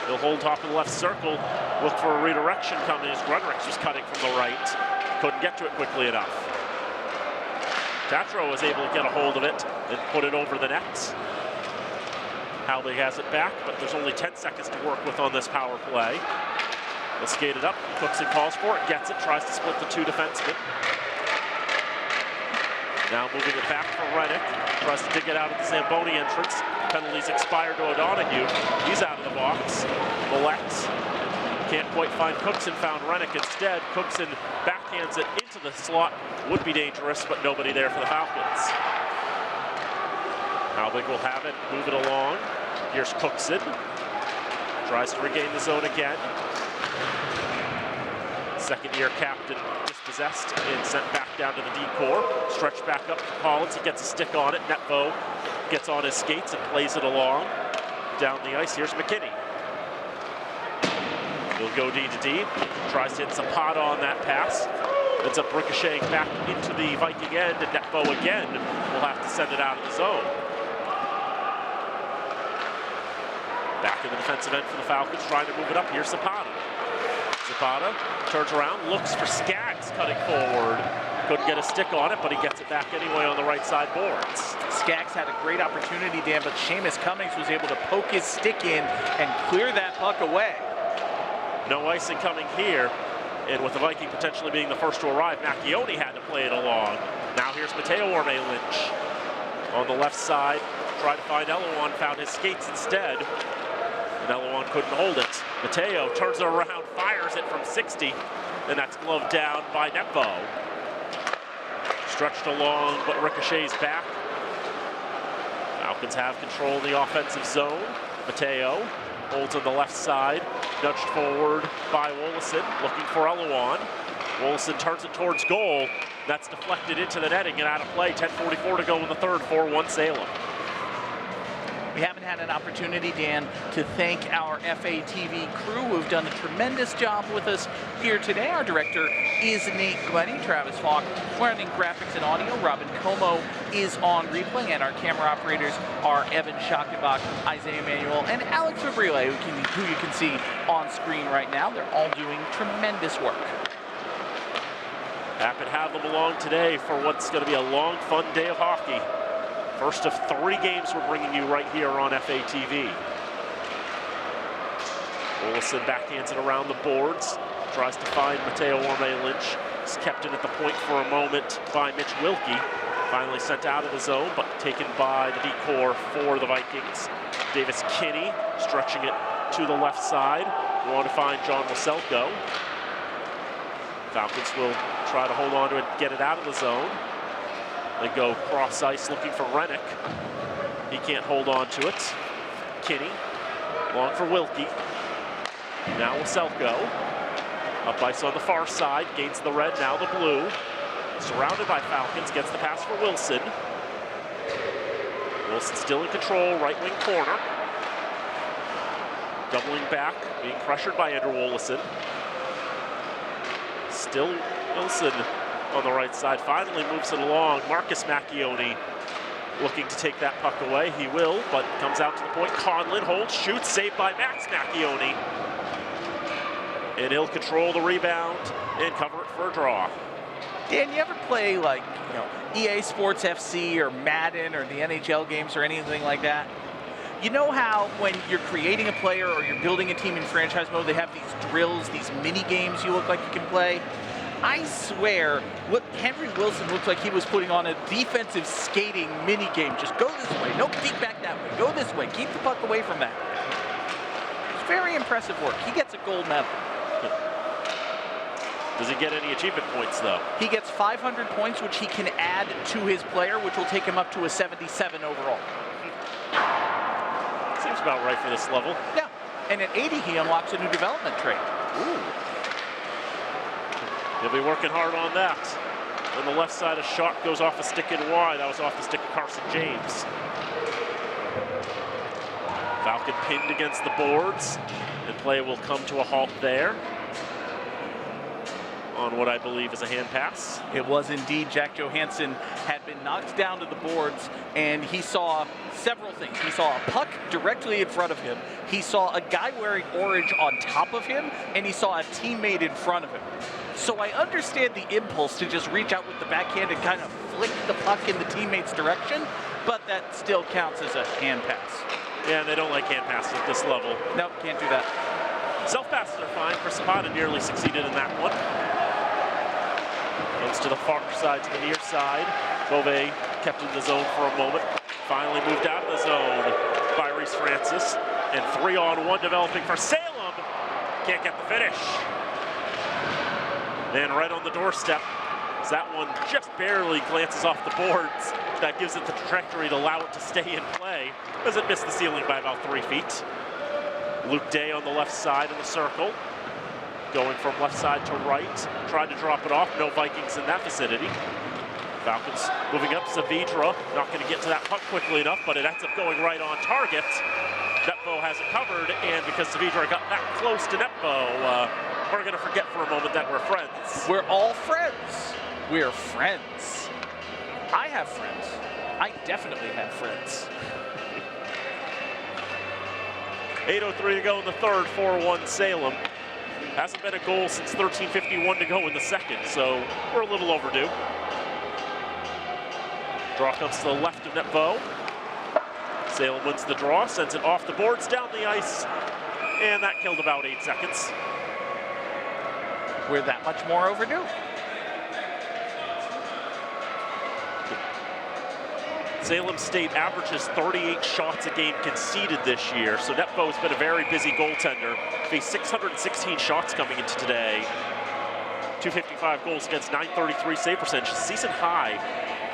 [SPEAKER 2] He'll hold top of the left circle, look for a redirection coming as Gretorix was cutting from the right. Couldn't get to it quickly enough. Tatro was able to get a hold of it and put it over the net. Howley has it back, but there's only 10 seconds to work with on this power play. They'll skate it up, Cookson calls for it, gets it, tries to split the two defensemen. Now moving it back for Reddick, tries to dig it out of the Zamboni entrance. Penalties expired to O'Donoghue. He's out of the box. Millette can't quite find Cookson, found Rennick instead. Cookson backhands it into the slot. Would be dangerous, but nobody there for the Falcons. Halbig will have it, move it along. Here's Cookson. Tries to regain the zone again. Second-year captain dispossessed and sent back down to the D-core. Stretched back up to Collins. He gets a stick on it. Netvo gets on his skates and plays it along down the ice. Here's McKinney. He'll go D to D. Tries to hit Zapata on that pass. Ends up ricocheting back into the Viking end, and Netvo again will have to send it out of the zone. Back in the defensive end for the Falcons, trying to move it up. Here's Zapata. Zapata turns around, looks for Skaggs cutting forward. Couldn't get a stick on it, but he gets it back anyway on the right side boards.
[SPEAKER 1] Skaggs had a great opportunity, Dan, but Seamus Cummings was able to poke his stick in and clear that puck away.
[SPEAKER 2] No icing coming here, and with the Viking potentially being the first to arrive, Macchione had to play it along. Now here's Mateo Orme-Lynch on the left side. Tried to find Eloan, found his skates instead, and Eloan couldn't hold it. Mateo turns it around, fires it from 60, and that's gloved down by Netvo. Stretched along, but ricochets back. Falcons have control of the offensive zone. Mateo holds on the left side, nudged forward by Wollaston, looking for Eloan. Wollaston turns it towards goal. That's deflected into the netting and out of play. 10:44 to go in the third, 4-1 Salem.
[SPEAKER 1] We haven't had an opportunity, Dan, to thank our FATV crew who have done a tremendous job with us here today. Our director is Nate Glennie, Travis Falk, running graphics and audio. Robin Como is on replay, and our camera operators are Evan Schachenbach, Isaiah Manuel, and Alex Fabrile, who you can see on screen right now. They're all doing tremendous work.
[SPEAKER 2] Happy to have them along today for what's going to be a long, fun day of hockey. First of 3 games we're bringing you right here on FATV. Olson backhands it around the boards. Tries to find Mateo Orme-Lynch. He's kept in at the point for a moment by Mitch Wilkie. Finally sent out of the zone, but taken by the D-core for the Vikings. Davis Kinney stretching it to the left side. We want to find John Waselko. Falcons will try to hold on to it, get it out of the zone. They go cross ice looking for Rennick. He can't hold on to it. Kinney, long for Wilkie. Now Waselko. Up ice on the far side, gains the red, now the blue. Surrounded by Falcons, gets the pass for Wilson. Wilson still in control, right wing corner. Doubling back, being pressured by Andrew Wollaston. Still Wilson on the right side, finally moves it along. Marcus Macchione looking to take that puck away. He will, but comes out to the point. Conlon holds, shoots, saved by Max Macchione. And he'll control the rebound and cover it for a draw.
[SPEAKER 1] Dan, you ever play like, EA Sports FC or Madden or the NHL games or anything like that? You know how when you're creating a player or you're building a team in franchise mode, they have these drills, these mini games you look like you can play? I swear, what Henry Wilson looked like he was putting on a defensive skating mini game. Just go this way, no deep back that way, go this way, keep the puck away from that. It's very impressive work. He gets a gold medal.
[SPEAKER 2] Does he get any achievement points, though?
[SPEAKER 1] He gets 500 points, which he can add to his player, which will take him up to a 77 overall.
[SPEAKER 2] Seems about right for this level.
[SPEAKER 1] Yeah, and at 80, he unlocks a new development trait.
[SPEAKER 2] Ooh. He'll be working hard on that. On the left side, a shot goes off a stick and wide. That was off the stick of Carson James. Falcon pinned against the boards, and play will come to a halt there on what I believe is a hand pass.
[SPEAKER 1] It was indeed. Jack Johansson had been knocked down to the boards, and he saw several things. He saw a puck directly in front of him. He saw a guy wearing orange on top of him, and he saw a teammate in front of him. So I understand the impulse to just reach out with the backhand and kind of flick the puck in the teammate's direction, but that still counts as a hand pass.
[SPEAKER 2] Yeah, and they don't like hand passes at this level.
[SPEAKER 1] Nope, can't do that.
[SPEAKER 2] Self-passes are fine. Chris Zapata nearly succeeded in that one. Goes to the far side, to the near side. Bove kept in the zone for a moment. Finally moved out of the zone by Reese Francis. And 3-on-1 developing for Salem. Can't get the finish. And right on the doorstep, as that one just barely glances off the boards. That gives it the trajectory to allow it to stay in play. Doesn't miss the ceiling by about 3 feet. Luke Day on the left side of the circle. Going from left side to right. Tried to drop it off. No Vikings in that vicinity. Falcons moving up. Savidra not going to get to that puck quickly enough, but it ends up going right on target. Netbo has it covered, and because Savidra got that close to Netbo, we're going to forget for a moment that we're friends.
[SPEAKER 1] We're all friends. We're friends. I have friends. I definitely have friends.
[SPEAKER 2] 8:03 to go in the third, 4-1 Salem. Hasn't been a goal since 13:51 to go in the second, so we're a little overdue. Draw comes to the left of Netbo. Salem wins the draw, sends it off the boards, down the ice, and that killed about 8 seconds.
[SPEAKER 1] We're that much more overdue.
[SPEAKER 2] Salem State averages 38 shots a game conceded this year, so Netbo has been a very busy goaltender. Faced 616 shots coming into today. 255 goals against, 933 save percentage, season high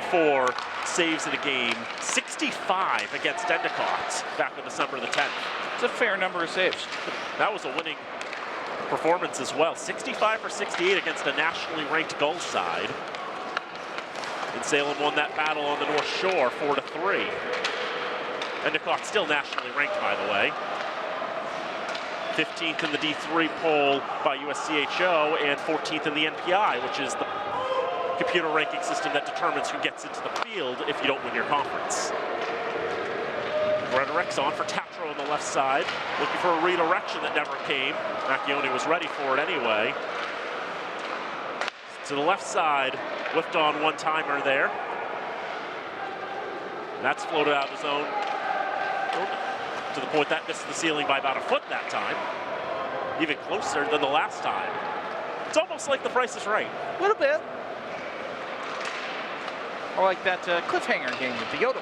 [SPEAKER 2] for saves in a game. 65 against Endicott back on December the 10th.
[SPEAKER 1] It's a fair number of saves.
[SPEAKER 2] That was a winning performance as well. 65 for 68 against a nationally ranked goal side. And Salem won that battle on the North Shore, 4-3. Endicott still nationally ranked, by the way. 15th in the D3 poll by USCHO and 14th in the NPI, which is the computer ranking system that determines who gets into the field if you don't win your conference. Redirect's on for Tatro on the left side, looking for a redirection that never came. Macchione was ready for it anyway. To the left side, whipped on one-timer there. That's floated out of the zone. To the point that missed the ceiling by about a foot that time. Even closer than the last time. It's almost like The Price is Right.
[SPEAKER 1] A little bit. Or like that cliffhanger game with the Yoda.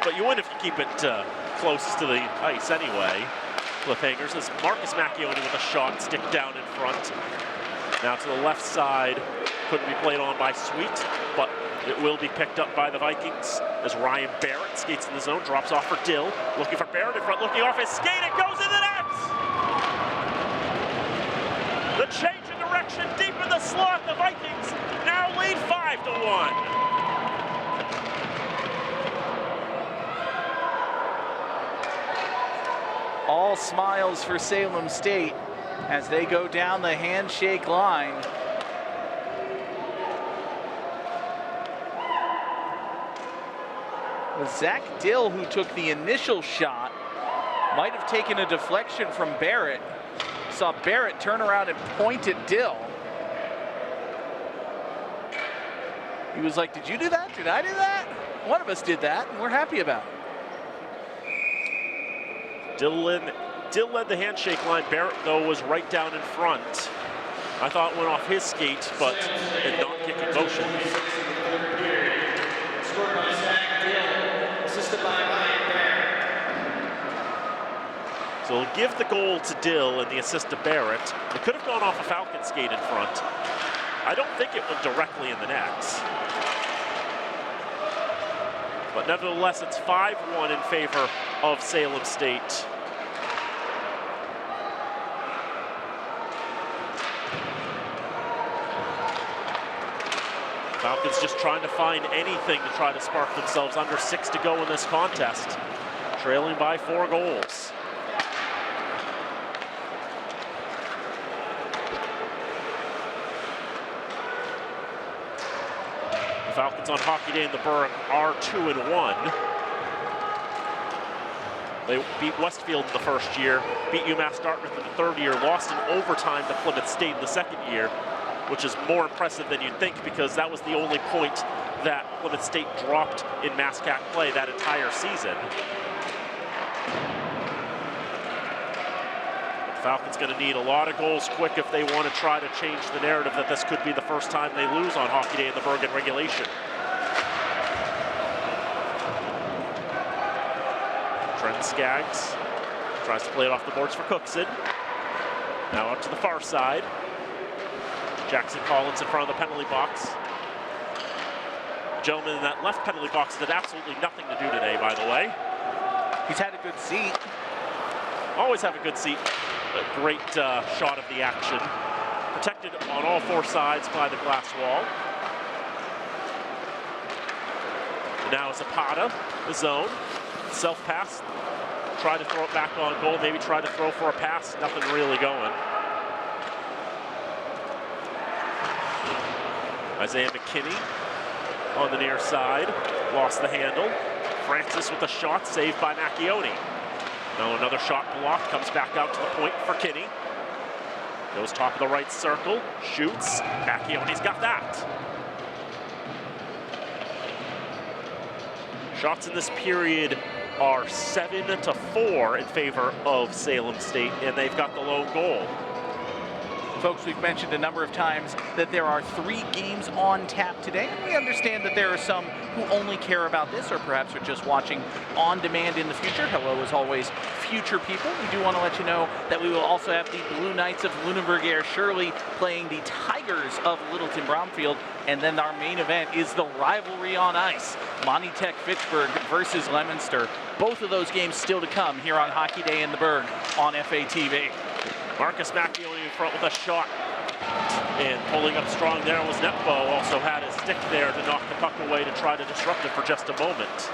[SPEAKER 2] But you win if you keep it close to the ice anyway. Cliffhangers as Marcus Macchione with a shot, stick down in front. Now to the left side, couldn't be played on by Sweet, but it will be picked up by the Vikings as Ryan Barrett skates in the zone, drops off for Dill, looking for Barrett in front, looking off his skate, it goes in the net! The change in direction deep in the slot, the Vikings now lead 5-1.
[SPEAKER 1] All smiles for Salem State as they go down the handshake line. was Zach Dill who took the initial shot. Might have taken a deflection from Barrett. Saw Barrett turn around and point at Dill. He was like, did you do that? Did I do that? One of us did that, and we're happy about it.
[SPEAKER 2] Dill led the handshake line. Barrett, though, was right down in front. I thought it went off his skate, but did not kick in motion.
[SPEAKER 3] Scored by Zach Dill, assisted by Ryan Barrett.
[SPEAKER 2] So we'll give the goal to Dill and the assist to Barrett. It could have gone off a Falcon skate in front. I don't think it went directly in the net. But nevertheless, it's 5-1 in favor of Salem State. Falcons just trying to find anything to try to spark themselves. Under 6 to go in this contest. Trailing by 4 goals. The Falcons on Hockey Day in the Berg are 2-1. They beat Westfield in the first year, beat UMass Dartmouth in the third year, lost in overtime to Plymouth State in the second year, which is more impressive than you'd think because that was the only point that Plymouth State dropped in MassCAC play that entire season. The Falcons going to need a lot of goals quick if they want to try to change the narrative that this could be the first time they lose on Hockey Day in the Berg in regulation. Trent Skaggs tries to play it off the boards for Cookson. Now up to the far side. Jackson Collins in front of the penalty box. Gentleman in that left penalty box did absolutely nothing to do today, by the way.
[SPEAKER 1] He's had a good seat.
[SPEAKER 2] Always have a good seat. A great shot of the action. Protected on all 4 sides by the glass wall. And now Zapata, the zone. Self-pass. Try to throw it back on goal. Maybe try to throw for a pass. Nothing really going. Isaiah McKinney on the near side, lost the handle. Francis with a shot, saved by Macchioni. Now another shot blocked, comes back out to the point for Kinney. Goes top of the right circle, shoots. Macchioni's got that. Shots in this period are 7-4 in favor of Salem State, and they've got the lone goal.
[SPEAKER 1] Folks, we've mentioned a number of times that there are 3 games on tap today, and we understand that there are some who only care about this or perhaps are just watching on demand in the future. Hello, as always, future people. We do want to let you know that we will also have the Blue Knights of Lunenburg Air Shirley playing the Tigers of Littleton Bromfield, and then our main event is the rivalry on ice, Monty Tech Fitchburg versus Leominster. Both of those games still to come here on Hockey Day in the Berg on FATV.
[SPEAKER 2] Marcus Macchioni in front with a shot. And pulling up strong there was Netbo. Also had his stick there to knock the puck away to try to disrupt it for just a moment.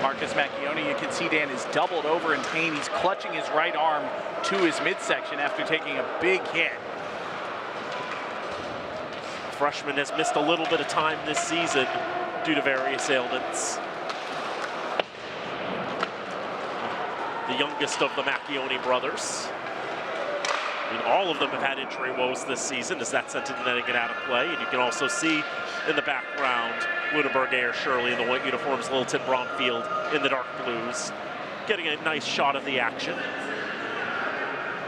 [SPEAKER 1] Marcus Macchioni, you can see Dan is doubled over in pain. He's clutching his right arm to his midsection after taking a big hit.
[SPEAKER 2] The freshman has missed a little bit of time this season due to various ailments. The youngest of the Macchioni brothers. I mean, all of them have had injury woes this season as that sent into netting it out of play. And you can also see in the background Lunenburg Air Shirley in the white uniforms, Littleton Bromfield in the dark blues, getting a nice shot of the action.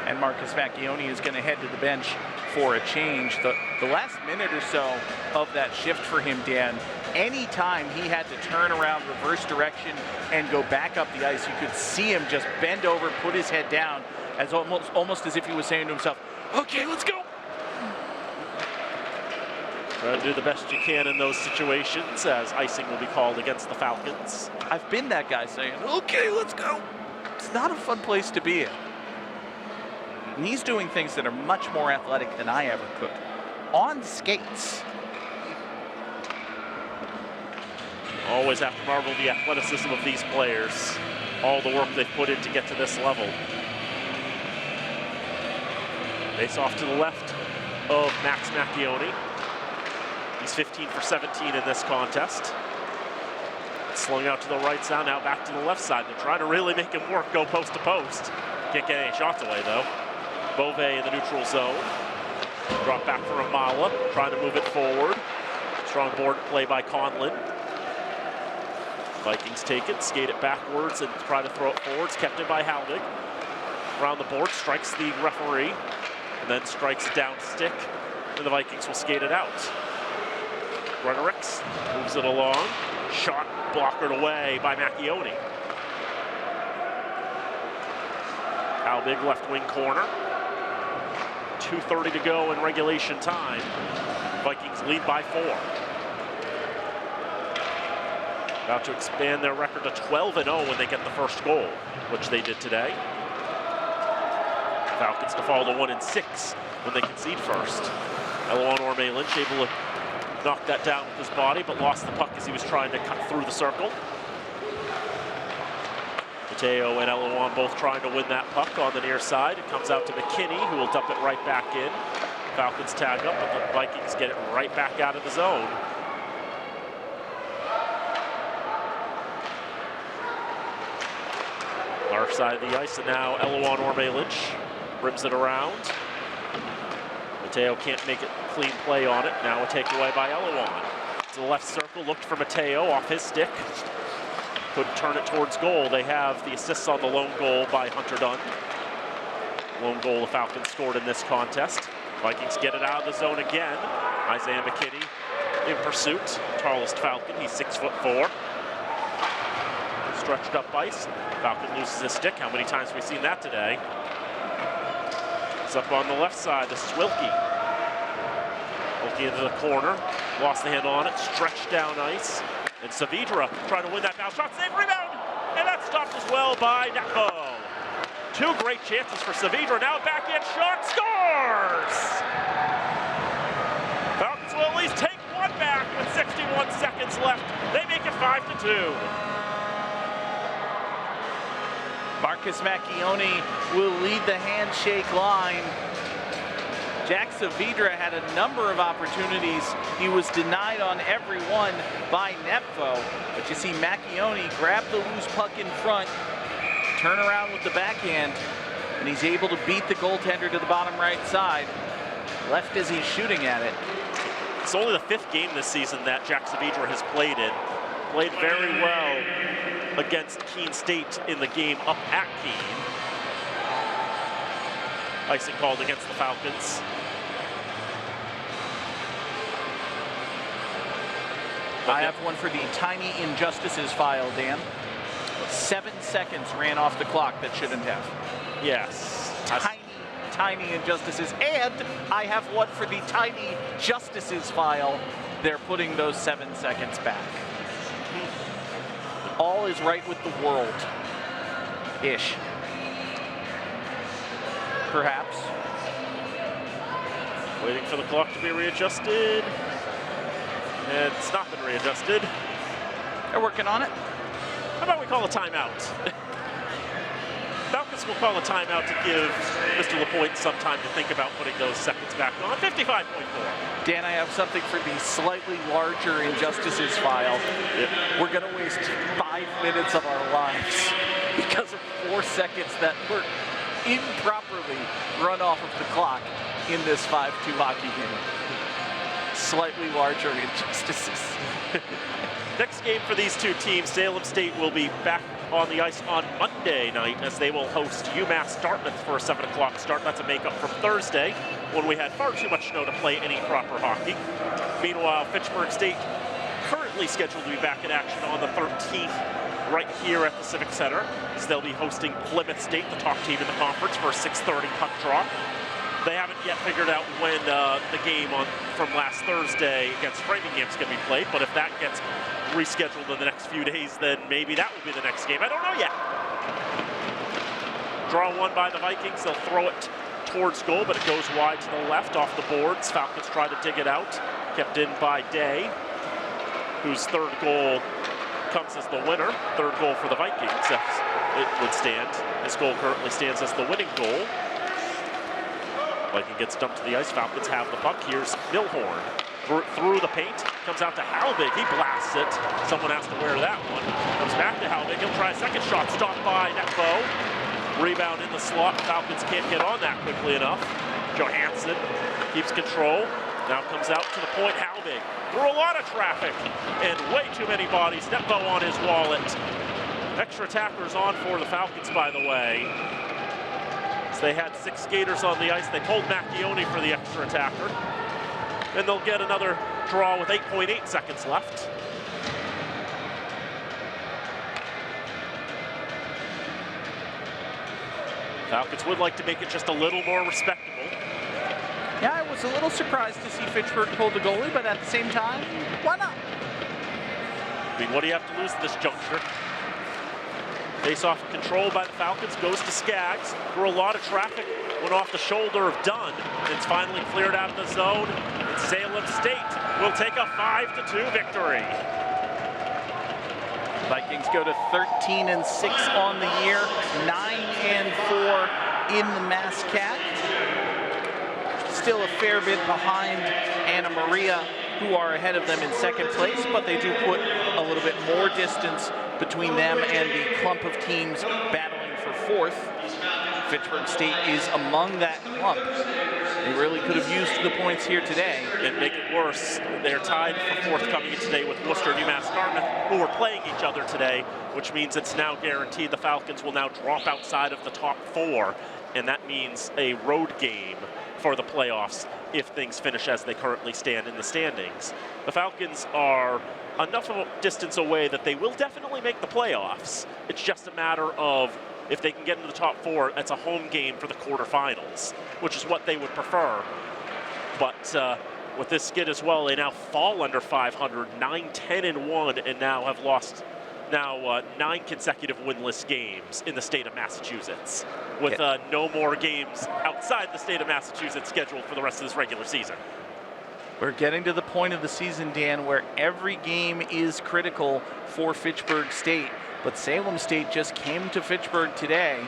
[SPEAKER 1] And Marcus Macchioni is going to head to the bench for a change. The last minute or so of that shift for him, Dan, anytime he had to turn around, reverse direction, and go back up the ice, you could see him just bend over, put his head down, as almost as if he was saying to himself, okay, let's go.
[SPEAKER 2] Try to do the best you can in those situations as icing will be called against the Falcons.
[SPEAKER 1] I've been that guy saying, okay, let's go. It's not a fun place to be in. And he's doing things that are much more athletic than I ever could. On skates.
[SPEAKER 2] Always have to marvel the athleticism of these players. All the work they've put in to get to this level. Face off to the left of Max Macchioni. He's 15 for 17 in this contest. Slung out to the right side, now back to the left side. They're trying to really make him work, go post to post. Can't get any shots away though. Bove in the neutral zone. Drop back for Amala, trying to move it forward. Strong board play by Conlon. Vikings take it, skate it backwards, and try to throw it forwards. Kept in by Haldig. Around the board, strikes the referee, and then strikes down stick, and the Vikings will skate it out. Rhetorix moves it along. Shot blockered away by Macchione. Haldig left wing corner. 2:30 to go in regulation time. Vikings lead by 4. About to expand their record to 12-0 when they get the first goal, which they did today. Falcons to fall to 1-6 when they concede first. Eloan Orme-Lynch able to knock that down with his body, but lost the puck as he was trying to cut through the circle. Mateo and Eloan both trying to win that puck on the near side. It comes out to McKinney, who will dump it right back in. Falcons tag up, but the Vikings get it right back out of the zone. Far side of the ice, and now Eloan Orme-Lynch rims it around. Mateo can't make it clean play on it. Now a takeaway by Eloan. To the left circle, looked for Mateo off his stick. Couldn't turn it towards goal. They have the assists on the lone goal by Hunter Dunn. Lone goal the Falcons scored in this contest. Vikings get it out of the zone again. Isaiah McKinney in pursuit. Tallest Falcon, he's 6'4". Stretched up ice. Falcon loses his stick. How many times have we seen that today? It's up on the left side. This is Wilkie. Wilkie into the corner. Lost the handle on it. Stretched down ice. And Saavedra trying to win that foul shot. Save, rebound! And that's stopped as well by Nepo. 2 great chances for Saavedra. Now backhand shot. Scores! Falcons will at least take one back with 61 seconds left. They make it 5-2.
[SPEAKER 1] Marcus Macchione will lead the handshake line. Jack Saavedra had a number of opportunities. He was denied on every one by Nepvo. But you see Macchione grab the loose puck in front, turn around with the backhand, and he's able to beat the goaltender to the bottom right side. Left as he's shooting at it.
[SPEAKER 2] It's only the 5th game this season that Jack Saavedra has played in. Played very well against Keene State in the game up at Keene. Icing called against the Falcons.
[SPEAKER 1] I have one for the tiny injustices file, Dan. 7 seconds ran off the clock that shouldn't have.
[SPEAKER 2] Yes.
[SPEAKER 1] Tiny injustices. And I have one for the tiny justices file. They're putting those 7 seconds back. All is right with the world. Ish. Perhaps.
[SPEAKER 2] Waiting for the clock to be readjusted. And it's not been readjusted.
[SPEAKER 1] They're working on it.
[SPEAKER 2] How about we call a timeout? Falcons will call a timeout to give Mr. Lapointe some time to think about putting those seconds back on. 55.4.
[SPEAKER 1] Dan, I have something for the slightly larger injustices file.
[SPEAKER 2] Yep. We're
[SPEAKER 1] We're going to waste 5 minutes of our lives because of 4 seconds that were improperly run off of the clock in this 5-2 hockey game. Slightly larger injustices.
[SPEAKER 2] Next game for these two teams, Salem State will be back on the ice on Monday night as they will host UMass Dartmouth for a 7 o'clock start. That's a makeup from Thursday when we had far too much snow to play any proper hockey. Meanwhile, Fitchburg State currently scheduled to be back in action on the 13th right here at the Civic Center as they'll be hosting Plymouth State, the top team in the conference, for a 6:30 puck drop. They haven't yet figured out when the game from last Thursday against Framingham is going to be played, but if that gets rescheduled in the next few days, then maybe that will be the next game. I don't know yet. Draw one by the Vikings. They'll throw it towards goal, but it goes wide to the left off the boards. Falcons try to dig it out. Kept in by Day, whose 3rd goal comes as the winner. 3rd goal for the Vikings, it would stand. This goal currently stands as the winning goal. Viking gets dumped to the ice. Falcons have the puck. Here's Milhorn. through the paint, comes out to Halbig, he blasts it. Someone has to wear that one. Comes back to Halbig, he'll try a second shot, stopped by Netbo. Rebound in the slot, Falcons can't get on that quickly enough. Johansson keeps control, now comes out to the point, Halbig. Through a lot of traffic, and way too many bodies. Netbo on his wallet. Extra attackers on for the Falcons, by the way. So they had 6 skaters on the ice. They pulled Macchione for the extra attacker. And they'll get another draw with 8.8 seconds left. Falcons would like to make it just a little more respectable.
[SPEAKER 1] Yeah, I was a little surprised to see Fitchburg pull the goalie, but at the same time, why not?
[SPEAKER 2] I mean, what do you have to lose at this juncture? Face-off control by the Falcons goes to Skaggs. Through a lot of traffic, went off the shoulder of Dunn. It's finally cleared out of the zone. And Salem State will take a 5-2 victory.
[SPEAKER 1] Vikings go to 13-6 on the year, 9-4 in the MassCat. Still a fair bit behind Anna Maria, who are ahead of them in second place, but they do put a little bit more distance between them and the clump of teams battling for fourth. Fitchburg State is among that clump. They really could have used the points here today.
[SPEAKER 2] And make it worse, they're tied for fourth coming in today with Worcester and UMass Dartmouth, who are playing each other today, which means it's now guaranteed the Falcons will now drop outside of the top 4, and that means a road game for the playoffs if things finish as they currently stand in the standings. The Falcons are enough of a distance away that they will definitely make the playoffs. It's just a matter of if they can get into the top 4, it's a home game for the quarterfinals, which is what they would prefer. But with this skid as well, they now fall under 500, 9-10-1, and now have lost 9 consecutive winless games in the state of Massachusetts, with no more games outside the state of Massachusetts scheduled for the rest of this regular season.
[SPEAKER 1] We're getting to the point of the season, Dan, where every game is critical for Fitchburg State. But Salem State just came to Fitchburg today.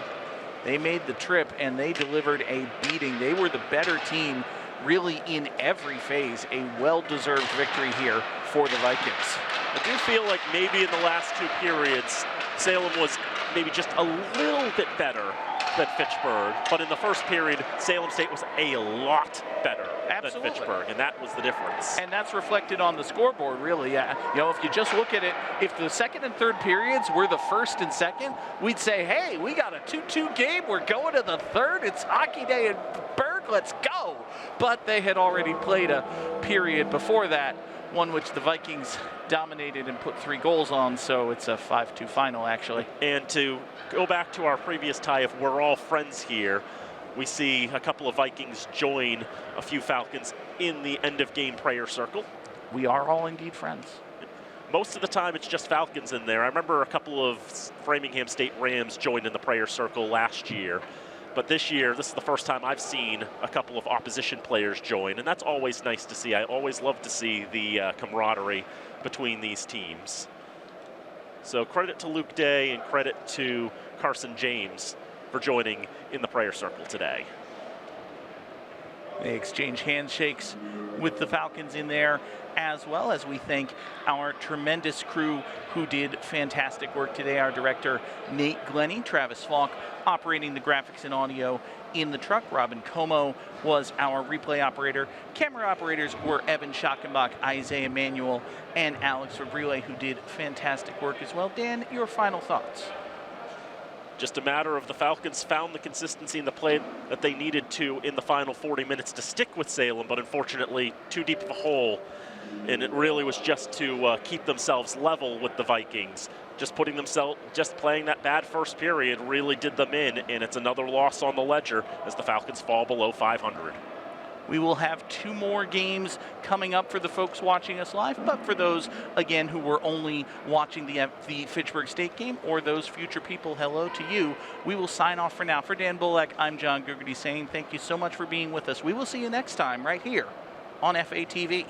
[SPEAKER 1] They made the trip and they delivered a beating. They were the better team really in every phase. A well-deserved victory here for the Vikings.
[SPEAKER 2] I do feel like maybe in the last 2 periods, Salem was maybe just a little bit better than Fitchburg. But in the first period, Salem State was a lot better than Fitchburg, and that was the difference.
[SPEAKER 1] And that's reflected on the scoreboard, really. You know, if you just look at it, if the second and third periods were the first and second, we'd say, hey, we got a 2-2 game. We're going to the third. It's hockey day in Berg. Let's go. But they had already played a period before that, one which the Vikings dominated and put 3 goals on, so it's a 5-2 final, actually.
[SPEAKER 2] And to go back to our previous tie of we're all friends here, we see a couple of Vikings join a few Falcons in the end-of-game prayer circle.
[SPEAKER 1] We are all indeed friends.
[SPEAKER 2] Most of the time, it's just Falcons in there. I remember a couple of Framingham State Rams joined in the prayer circle last year. But this year, this is the first time I've seen a couple of opposition players join, and that's always nice to see. I always love to see the camaraderie between these teams. So credit to Luke Day and credit to Carson James for joining in the prayer circle today.
[SPEAKER 1] They exchange handshakes with the Falcons in there, as well as we thank our tremendous crew who did fantastic work today. Our director, Nate Glennie, Travis Falk, operating the graphics and audio in the truck. Robin Como was our replay operator. Camera operators were Evan Schackenbach, Isaiah Manuel, and Alex Fabrile, who did fantastic work as well. Dan, your final thoughts?
[SPEAKER 2] Just a matter of the Falcons found the consistency in the play that they needed to in the final 40 minutes to stick with Salem, but unfortunately too deep of a hole. And it really was just to keep themselves level with the Vikings. Just playing that bad first period really did them in, and it's another loss on the ledger as the Falcons fall below 500.
[SPEAKER 1] We will have 2 more games coming up for the folks watching us live, but for those, again, who were only watching the Fitchburg State game, or those future people, hello to you. We will sign off for now. For Dan Bullock, I'm John Gugerty saying thank you so much for being with us. We will see you next time right here on FATV.